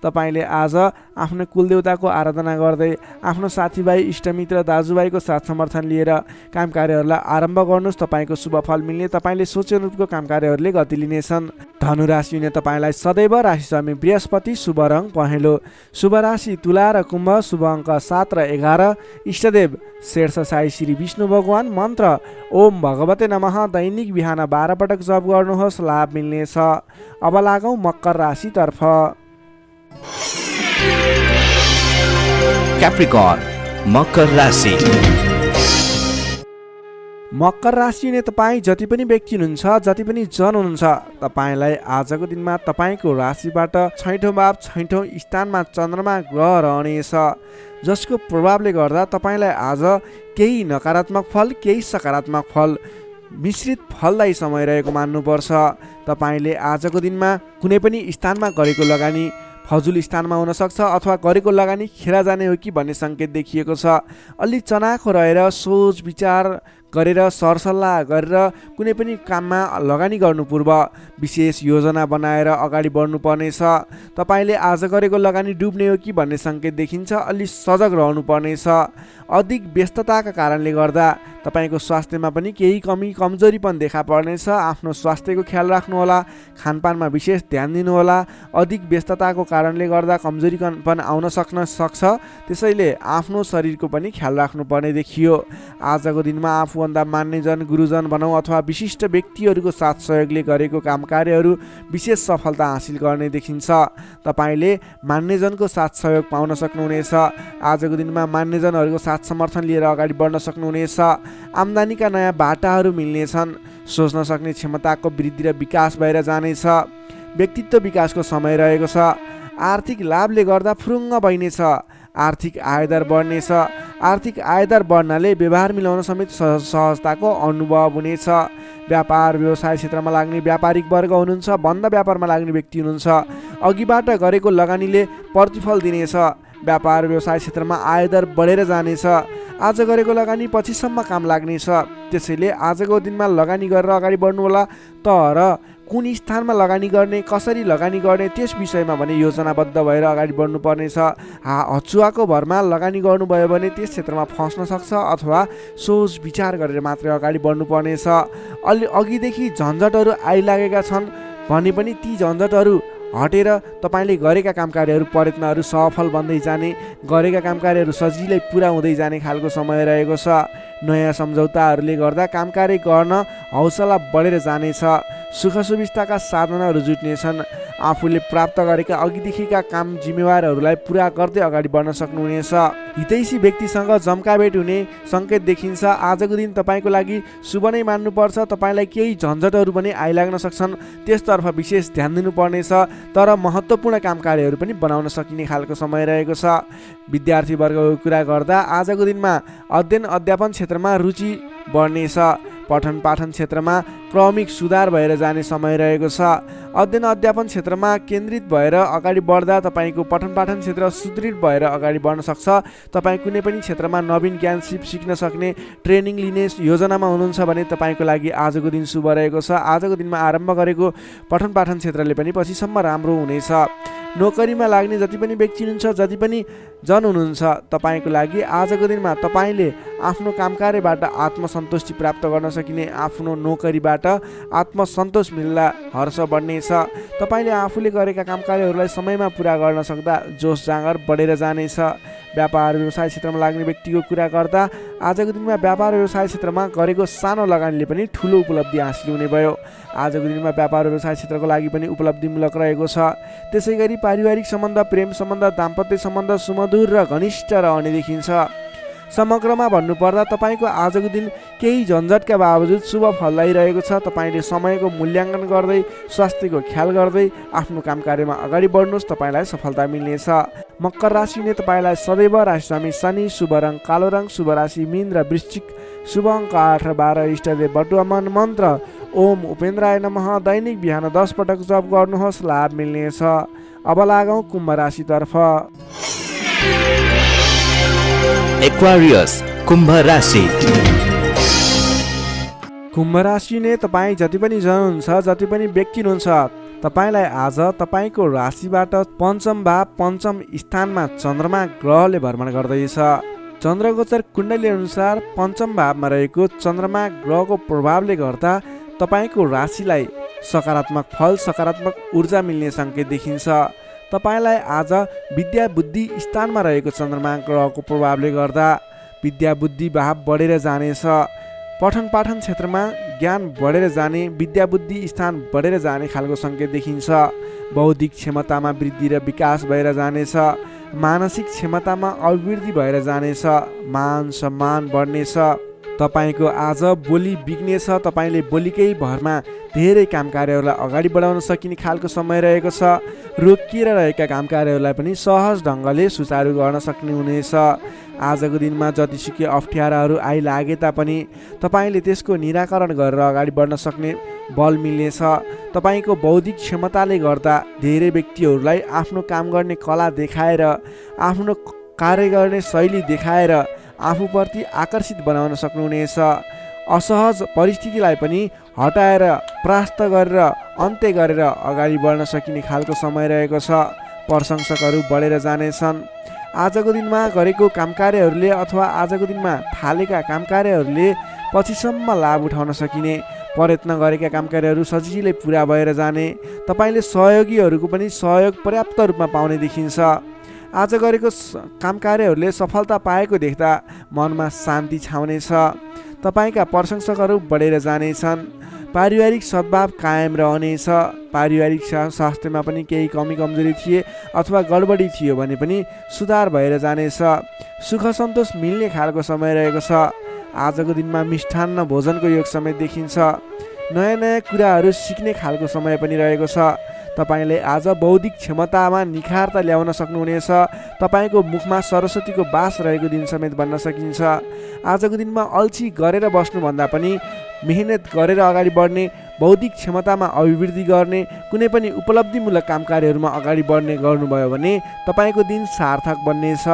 तपाईँले आज आफ्नो कुलदेवताको आराधना गर्दै आफ्नो साथीभाइ, इष्टमित्र, दाजुभाइको साथ समर्थन लिएर कामकार्यहरूलाई आरम्भ गर्नुहोस्। तपाईँको शुभ फल मिल्ने, तपाईँले सोचेअनुरूपको कामकार्यहरूले गति लिनेछन्। धनु राशि हुने तपाईँलाई सदैव राशि स्वामी बृहस्पति, शुभ रङ पहेँलो। शुभ राशि तुला र कुम्भ, शुभ अङ्क 7 र 11। इष्टदेव शेर्ष साई श्री विष्णु भगवान। मन्त्र ओम भगवते नमः। दैनिक बिहान 12 पटक जप गर्नुहोस्, लाभ मिल्नेछ। अब लागौँ मकर राशितर्फ। क्याप्रिकर्न मकर राशि। मकर राशि हुने तपाईँ जति पनि व्यक्ति हुनुहुन्छ, जति पनि जन हुनुहुन्छ, तपाईँलाई आजको दिनमा तपाईँको राशिबाट छैठौँ भाव, छैठौँ स्थानमा चन्द्रमा ग्रह रहनेछ। जसको प्रभावले गर्दा तपाईँलाई आज केही नकारात्मक फल, केही सकारात्मक फल, मिश्रित फलदायी समय रहेको मान्नुपर्छ। तपाईँले आजको दिनमा कुनै पनि स्थानमा गरेको लगानी फजुल स्थानमा हुनसक्छ अथवा गरेको लगानी खेर जाने हो कि भन्ने सङ्केत देखिएको छ। अलि चनाखो रहेर सोच विचार गरेर सरसल्लाह गरेर कुनै पनि काममा लगानी गर्नु पूर्व विशेष योजना बनाएर अगाडि बढ्नुपर्नेछ। तपाईँले आज गरेको लगानी डुब्ने हो कि भन्ने सङ्केत देखिन्छ। अलि सजग रहनुपर्नेछ। अधिक व्यस्तताका कारणले गर्दा तपाईँको स्वास्थ्यमा पनि केही कमजोरी पनि देखा पर्नेछ। आफ्नो स्वास्थ्यको ख्याल राख्नुहोला। खानपानमा विशेष ध्यान दिनुहोला। अधिक व्यस्तताको कारणले गर्दा कमजोरी पनि आउन सक्छ। त्यसैले आफ्नो शरीरको पनि ख्याल राख्नुपर्ने देखियो। आजको दिनमा आफूभन्दा मान्यजन, गुरुजन भनौँ अथवा विशिष्ट व्यक्तिहरूको साथ सहयोगले गरेको काम कार्यहरू विशेष सफलता हासिल गर्ने देखिन्छ। तपाईँले मान्यजनको साथ सहयोग पाउन सक्नुहुनेछ। आजको दिनमा मान्यजनहरूको साथ समर्थन लिएर अगाडि बढ्न सक्नुहुनेछ। आम्दानीका नयाँ बाटाहरू मिल्नेछन्। सोच्न सक्ने क्षमताको वृद्धि र विकास भएर जानेछ। व्यक्तित्व विकासको समय रहेको छ। आर्थिक लाभले गर्दा फुरुङ्ग बहिनेछ। आर्थिक आयदर बढ्नेछ। आर्थिक आयदर बढ्नाले व्यवहार मिलाउन समेत सहजताको अनुभव हुनेछ। व्यापार व्यवसाय क्षेत्रमा लाग्ने व्यापारिक वर्ग हुनुहुन्छ, बन्द व्यापारमा लाग्ने व्यक्ति हुनुहुन्छ, अघिबाट गरेको लगानीले प्रतिफल दिनेछ। व्यापार व्यवसाय क्षेत्रमा आयदर बढेर जानेछ। आज गरेको लगानी पछिसम्म काम लाग्नेछ। त्यसैले आजको दिनमा लगानी गरेर अगाडि बढ्नु होला। तर कुन स्थानमा लगानी गर्ने, कसरी लगानी गर्ने, त्यस विषयमा भने योजनाबद्ध भएर अगाडि बढ्नु पर्नेछ। हचुवाको भरमा लगानी गर्नुभयो भने त्यस क्षेत्रमा फस्न सक्छ, अथवा सोच विचार गरेर मात्रै अगाडि बढ्नु पर्नेछ। अलि अघिदेखि झन्झटहरू आइलागेका छन् भने पनि ती झन्झटहरू हटेर तपाईँले गरेका काम कार्यहरू, प्रयत्नहरू सफल बन्दै जाने, गरेका काम कार्यहरू सजिलै पुरा हुँदै जाने खालको समय रहेको छ। नयाँ सम्झौताहरूले गर्दा काम कार्य गर्न हौसला बढेर जानेछ। सुख सुविस्ताका साधनाहरू जुट्नेछन्। आफूले प्राप्त गरेका अघिदेखिका काम जिम्मेवारहरूलाई पुरा गर्दै अगाडि बढ्न सक्नुहुनेछ। हितैषी व्यक्तिसँग जम्काभेट हुने सङ्केत देखिन्छ। आजको दिन तपाईँको लागि शुभ नै मान्नुपर्छ। तपाईँलाई केही झन्झटहरू पनि आइलाग्न सक्छन्, त्यसतर्फ विशेष ध्यान दिनुपर्नेछ। तर महत्त्वपूर्ण काम कार्यहरू पनि बनाउन सकिने खालको समय रहेको छ। विद्यार्थीवर्गको कुरा गर्दा आजको दिनमा अध्ययन अध्यापन क्षेत्रमा रुचि बढ्नेछ। पठन पाठन क्षेत्रमा क्रमिक सुधार भएर जाने समय रहेको छ। अध्ययन अध्यापन क्षेत्रमा केन्द्रित भएर अगाडि बढ्दा तपाईँको पठन पाठन क्षेत्र सुदृढ भएर अगाडि बढ्न सक्छ। तपाईँ कुनै पनि क्षेत्रमा नवीन ज्ञान सिक्न सक्ने, ट्रेनिङ लिने योजनामा हुनुहुन्छ भने तपाईँको लागि आजको दिन शुभ रहेको छ। आजको दिनमा आरम्भ गरेको पठन पाठन क्षेत्रले पनि पछिसम्म राम्रो हुनेछ। नोकरीमा लाग्ने जति पनि व्यक्ति हुनुहुन्छ, जति पनि जन हुनुहुन्छ, तपाईँको लागि आजको दिनमा तपाईँले आफ्नो काम कार्यबाट आत्मसन्तुष्टि प्राप्त गर्न सकिने, आफ्नो नोकरीबाट आत्मसन्तोष मिल्दा हर्ष बढ्नेछ। तपाईँले आफूले गरेका काम कार्यहरूलाई समयमा पुरा गर्न सक्दा जोस जाँगर बढेर जानेछ। व्यापार व्यवसाय क्षेत्रमा लाग्ने व्यक्तिको कुरा गर्दा आजको दिनमा व्यापार व्यवसाय क्षेत्रमा गरेको सानो लगानीले पनि ठुलो उपलब्धि हासिल हुने भयो। आजको दिनमा व्यापार व्यवसाय क्षेत्रको लागि पनि उपलब्धिमूलक रहेको छ। त्यसै गरी पारिवारिक सम्बन्ध, प्रेम सम्बन्ध, दाम्पत्य सम्बन्ध सुमधुर र घनिष्ठ रहने देखिन्छ। समग्रमा भन्नुपर्दा तपाईँको आजको दिन केही झन्झटका बावजुद शुभ फल आइरहेको छ। तपाईँले समयको मूल्याङ्कन गर्दै, स्वास्थ्यको ख्याल गर्दै आफ्नो काम कार्यमा अगाडि बढ्नुहोस्, तपाईँलाई सफलता मिल्नेछ। मकर राशिले तपाईँलाई सदैव राशिस्वामी शनि, शुभ रङ कालो रङ, शुभ राशि मीन र वृश्चिक, शुभ अङ्क 8 र 12, इष्टदेव बटुवामन, मन्त्र ओम उपेन्द्राय नमः। दैनिक बिहान 10 पटक जप गर्नुहोस्, लाभ मिल्नेछ। अब लागौँ कुम्भ राशितर्फ। एक्वारियस कुम्भ राशि। कुम्भ राशि नै तपाईँ जति पनि जन हुन्छ, जति पनि व्यक्ति हुनुहुन्छ, तपाईँलाई आज तपाईँको राशिबाट पञ्चम भाव पञ्चम स्थानमा चन्द्रमा ग्रहले भ्रमण गर्दैछ। चन्द्रगोचर कुण्डली अनुसार पञ्चम भावमा रहेको चन्द्रमा ग्रहको प्रभावले गर्दा तपाईँको राशिलाई सकारात्मक फल, सकारात्मक ऊर्जा मिल्ने सङ्केत देखिन्छ। तपाईँलाई आज विद्या बुद्धि स्थानमा रहेको चन्द्रमा ग्रहको प्रभावले गर्दा विद्या बुद्धि भाव बढेर जानेछ। पठन पाठन क्षेत्रमा ज्ञान बढेर जाने, विद्या बुद्धि स्थान बढेर जाने खालको सङ्केत देखिन्छ। बौद्धिक क्षमतामा वृद्धि र विकास भएर जानेछ। मानसिक क्षमतामा अभिवृद्धि भएर जानेछ। मान सम्मान बढ्नेछ। तपाईँको आज बोली बिग्नेछ। तपाईँले बोलीकै भरमा धेरै काम कार्यहरूलाई अगाडि बढाउन सकिने खालको समय रहेको छ। रोकिएर रहेका काम कार्यहरूलाई पनि सहज ढङ्गले सुचारू गर्न सक्ने हुनेछ। आजको दिनमा जतिसुकै अप्ठ्याराहरू आइलागे तापनि तपाईँले त्यसको निराकरण गरेर अगाडि बढ्न सक्ने बल मिल्नेछ। तपाईँको बौद्धिक क्षमताले गर्दा धेरै व्यक्तिहरूलाई आफ्नो काम गर्ने कला देखाएर, आफ्नो कार्य गर्ने शैली देखाएर आफूप्रति आकर्षित बनाउन सक्नुहुनेछ। असहज परिस्थितिलाई पनि हटाएर, परास्त गरेर, अन्त्य गरेर अगाडि बढ्न सकिने खालको समय रहेको छ। प्रशंसकहरू बढेर जानेछन्। आजको दिनमा गरेको काम कार्यहरूले अथवा आजको दिनमा थालेका काम कार्यहरूले पछिसम्म लाभ उठाउन सकिने, प्रयत्न गरेका काम कार्यहरू सजिलै पुरा भएर जाने, तपाईँले सहयोगीहरूको पनि सहयोग पर्याप्त रूपमा पाउने देखिन्छ। आज गरेको काम कार्यहरूले सफलता पाएको देख्दा मनमा शान्ति छाउनेछ। तपाईँका प्रशंसकहरू बढेर जानेछन्। पारिवारिक सद्भाव कायम रहनेछ। पारिवारिक स्वास्थ्यमा पनि केही कमी कमजोरी थिए अथवा गडबडी थियो भने पनि सुधार भएर जानेछ। सुख सन्तोष मिल्ने खालको समय रहेको छ। आजको दिनमा मिष्ठान्न भोजनको योग समेत देखिन्छ। नयाँ नयाँ कुराहरू सिक्ने खालको समय पनि रहेको छ। तपाईँले आज बौद्धिक क्षमतामा निखारता ल्याउन सक्नुहुनेछ। तपाईँको मुखमा सरस्वतीको बास रहेको दिन समेत बन्न सकिन्छ। आजको दिनमा अल्छी गरेर बस्नुभन्दा पनि मेहनत गरेर अगाडि बढ्ने, बौद्धिक क्षमतामा अभिवृद्धि गर्ने, कुनै पनि उपलब्धिमूलक काम कार्यहरूमा अगाडि बढ्ने गर्नुभयो भने तपाईँको दिन सार्थक बन्नेछ।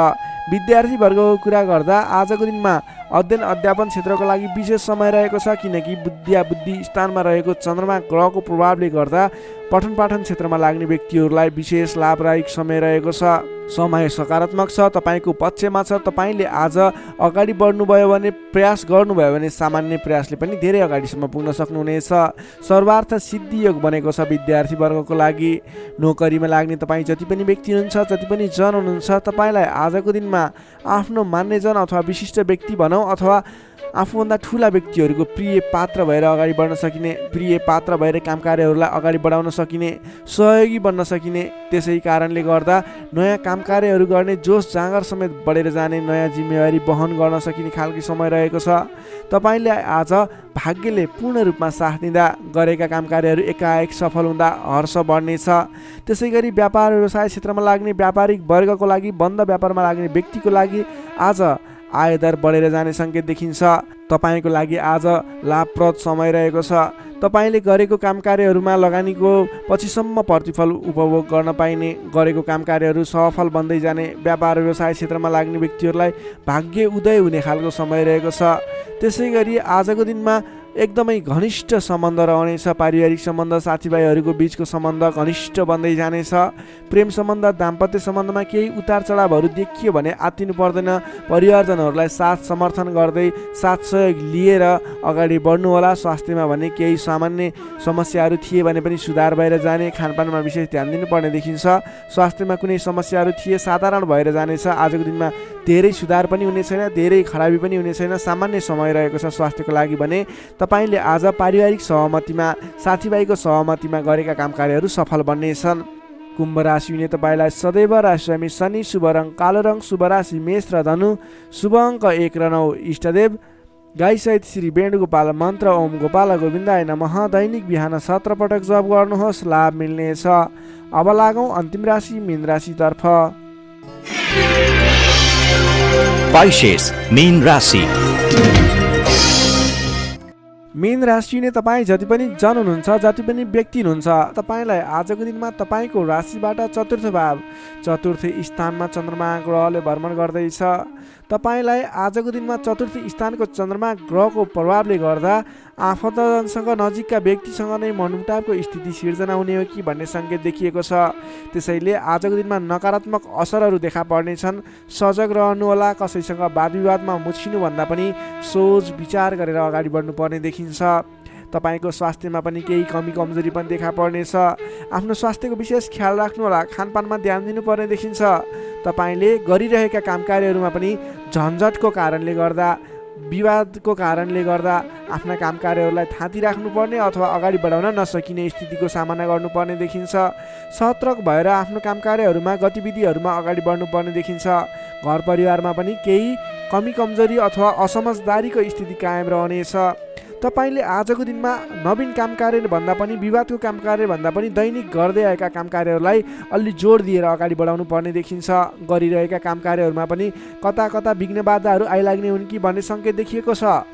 विद्यार्थीवर्गको कुरा गर्दा आजको दिनमा अध्ययन अध्यापन क्षेत्रको लागि विशेष समय रहेको छ, किनकि बुद्धि स्थानमा रहेको चन्द्रमा ग्रहको प्रभावले गर्दा पठन पाठन क्षेत्रमा लाग्ने व्यक्तिहरूलाई विशेष लाभदायक समय रहेको छ। समय सकारात्मक छ, तपाईँको पक्षमा छ। तपाईँले आज अगाडि बढ्नुभयो भने, प्रयास गर्नुभयो भने सामान्य प्रयासले पनि धेरै अगाडिसम्म पुग्न सक्नुहुनेछ। सर्वार्थ सिद्धि योग बनेको छ विद्यार्थीवर्गको लागि। नोकरीमा लाग्ने तपाईँ जति पनि व्यक्ति हुनुहुन्छ, जति पनि जन हुनुहुन्छ, तपाईँलाई आजको दिनमा आफ्नो मान्यजन अथवा विशिष्ट व्यक्ति भनौँ अथवा आफूभन्दा ठुला व्यक्तिहरूको प्रिय पात्र भएर अगाडि बढ्न सकिने, प्रिय पात्र भएर काम कार्यहरूलाई अगाडि बढाउन सकिने, सहयोगी बन्न सकिने, त्यसै कारणले गर्दा नयाँ काम कार्यहरू गर्ने जोस जाँगर समेत बढेर जाने, नयाँ जिम्मेवारी वहन गर्न सकिने खालको समय रहेको छ। तपाईँले आज भाग्यले पूर्ण रूपमा साथ दिँदा गरेका काम कार्यहरू एकाएक सफल हुँदा हर्ष बढ्नेछ। त्यसै गरी व्यापार व्यवसाय क्षेत्रमा लाग्ने व्यापारिक वर्गको लागि, बन्द व्यापारमा लाग्ने व्यक्तिको लागि आज आयदर बढेर जाने सङ्केत देखिन्छ। तपाईँको लागि आज लाभप्रद समय रहेको छ। तपाईँले गरेको काम कार्यहरूमा लगानीको पछिसम्म प्रतिफल उपभोग गर्न पाइने, गरेको काम कार्यहरू सफल बन्दै जाने, व्यापार व्यवसाय क्षेत्रमा लाग्ने व्यक्तिहरूलाई भाग्य उदय हुने खालको समय रहेको छ। त्यसै गरी आजको दिनमा एकदमै घनिष्ठ सम्बन्ध रहनेछ। पारिवारिक सम्बन्ध, साथीभाइहरूको बिचको सम्बन्ध घनिष्ठ बन्दै जानेछ। प्रेम सम्बन्ध, दाम्पत्य सम्बन्धमा केही उतार चढावहरू देखियो भने आत्तिनु पर्दैन। परिवारजनहरूलाई साथ समर्थन गर्दै, साथ सहयोग लिएर अगाडि बढ्नुहोला। स्वास्थ्यमा भने केही सामान्य समस्याहरू थिए भने पनि सुधार भएर जाने, खानपानमा विशेष ध्यान दिनुपर्ने देखिन्छ। स्वास्थ्यमा कुनै समस्याहरू थिए साधारण भएर जानेछ। आजको दिनमा धेरै सुधार पनि हुने छैन, धेरै खराबी पनि हुने छैन, सामान्य समय रहेको छ स्वास्थ्यको लागि भने। तपाईँले आज पारिवारिक सहमतिमा, साथीभाइको सहमतिमा गरेका काम कार्यहरू सफल बन्नेछन्। कुम्भ राशि हुने तपाईँलाई सदैव राशिस्वामी शनि, शुभ रङ कालो रङ, शुभ राशि मेष र धनु, शुभ अङ्क 1 र 9। इष्टदेव गाईसहित श्री वेणुगोपाल मन्त्र ओम गोपाल गोविन्दाय नमः दैनिक बिहान 17 पटक जप गर्नुहोस्, लाभ मिल्नेछ। अब लागौँ अन्तिम राशि मीन राशितर्फ। Pisces, मीन राशि। मीन राशि हुने तपाईँ जति पनि जन हुनुहुन्छ, जति पनि व्यक्ति हुनुहुन्छ, तपाईँलाई आजको दिनमा तपाईँको राशिबाट चतुर्थ भाव, चतुर्थ स्थानमा चन्द्रमा ग्रहले भ्रमण गर्दैछ। तपाईँलाई आजको दिनमा चतुर्थ स्थानको चन्द्रमा ग्रहको प्रभावले गर्दा आफन्तजनसँग, नजिकका व्यक्तिसँग नै मनमुटावको स्थिति सिर्जना हुने हो कि भन्ने सङ्केत देखिएको छ। त्यसैले आजको दिनमा नकारात्मक असरहरू देखा पर्नेछन्। सजग रहनुहोला। कसैसँग वाद विवादमा मुछिनुभन्दा पनि सोच विचार गरेर अगाडि बढ्नुपर्ने देखिन्छ। तपाईँको स्वास्थ्यमा पनि केही कमी कमजोरी पनि देखा पर्नेछ। आफ्नो स्वास्थ्यको विशेष ख्याल राख्नुहोला। खानपानमा ध्यान दिनुपर्ने देखिन्छ। तपाईँले गरिरहेका काम कार्यहरूमा पनि झन्झटको कारणले गर्दा, विवादको कारणले गर्दा आफ्ना काम कार्यहरूलाई थाँती राख्नुपर्ने अथवा अगाडि बढाउन नसकिने स्थितिको सामना गर्नुपर्ने देखिन्छ। सतर्क भएर आफ्नो काम कार्यहरूमा, गतिविधिहरूमा अगाडि बढ्नुपर्ने देखिन्छ। घर परिवारमा पनि केही कमी कमजोरी अथवा असमझदारीको स्थिति कायम रहनेछ। तपाईँले आजको दिनमा नवीन काम कार्य भन्दा पनि, विवादको काम कार्य भन्दा पनि दैनिक गर्दै आएका काम कार्यहरूलाई अलि जोड दिएर अगाडि बढाउनु पर्ने देखिन्छ। गरिरहेका काम कार्यहरूमा पनि कता कता विघ्न बाधाहरू आइलाग्ने हुन् कि भन्ने सङ्केत देखिएको छ।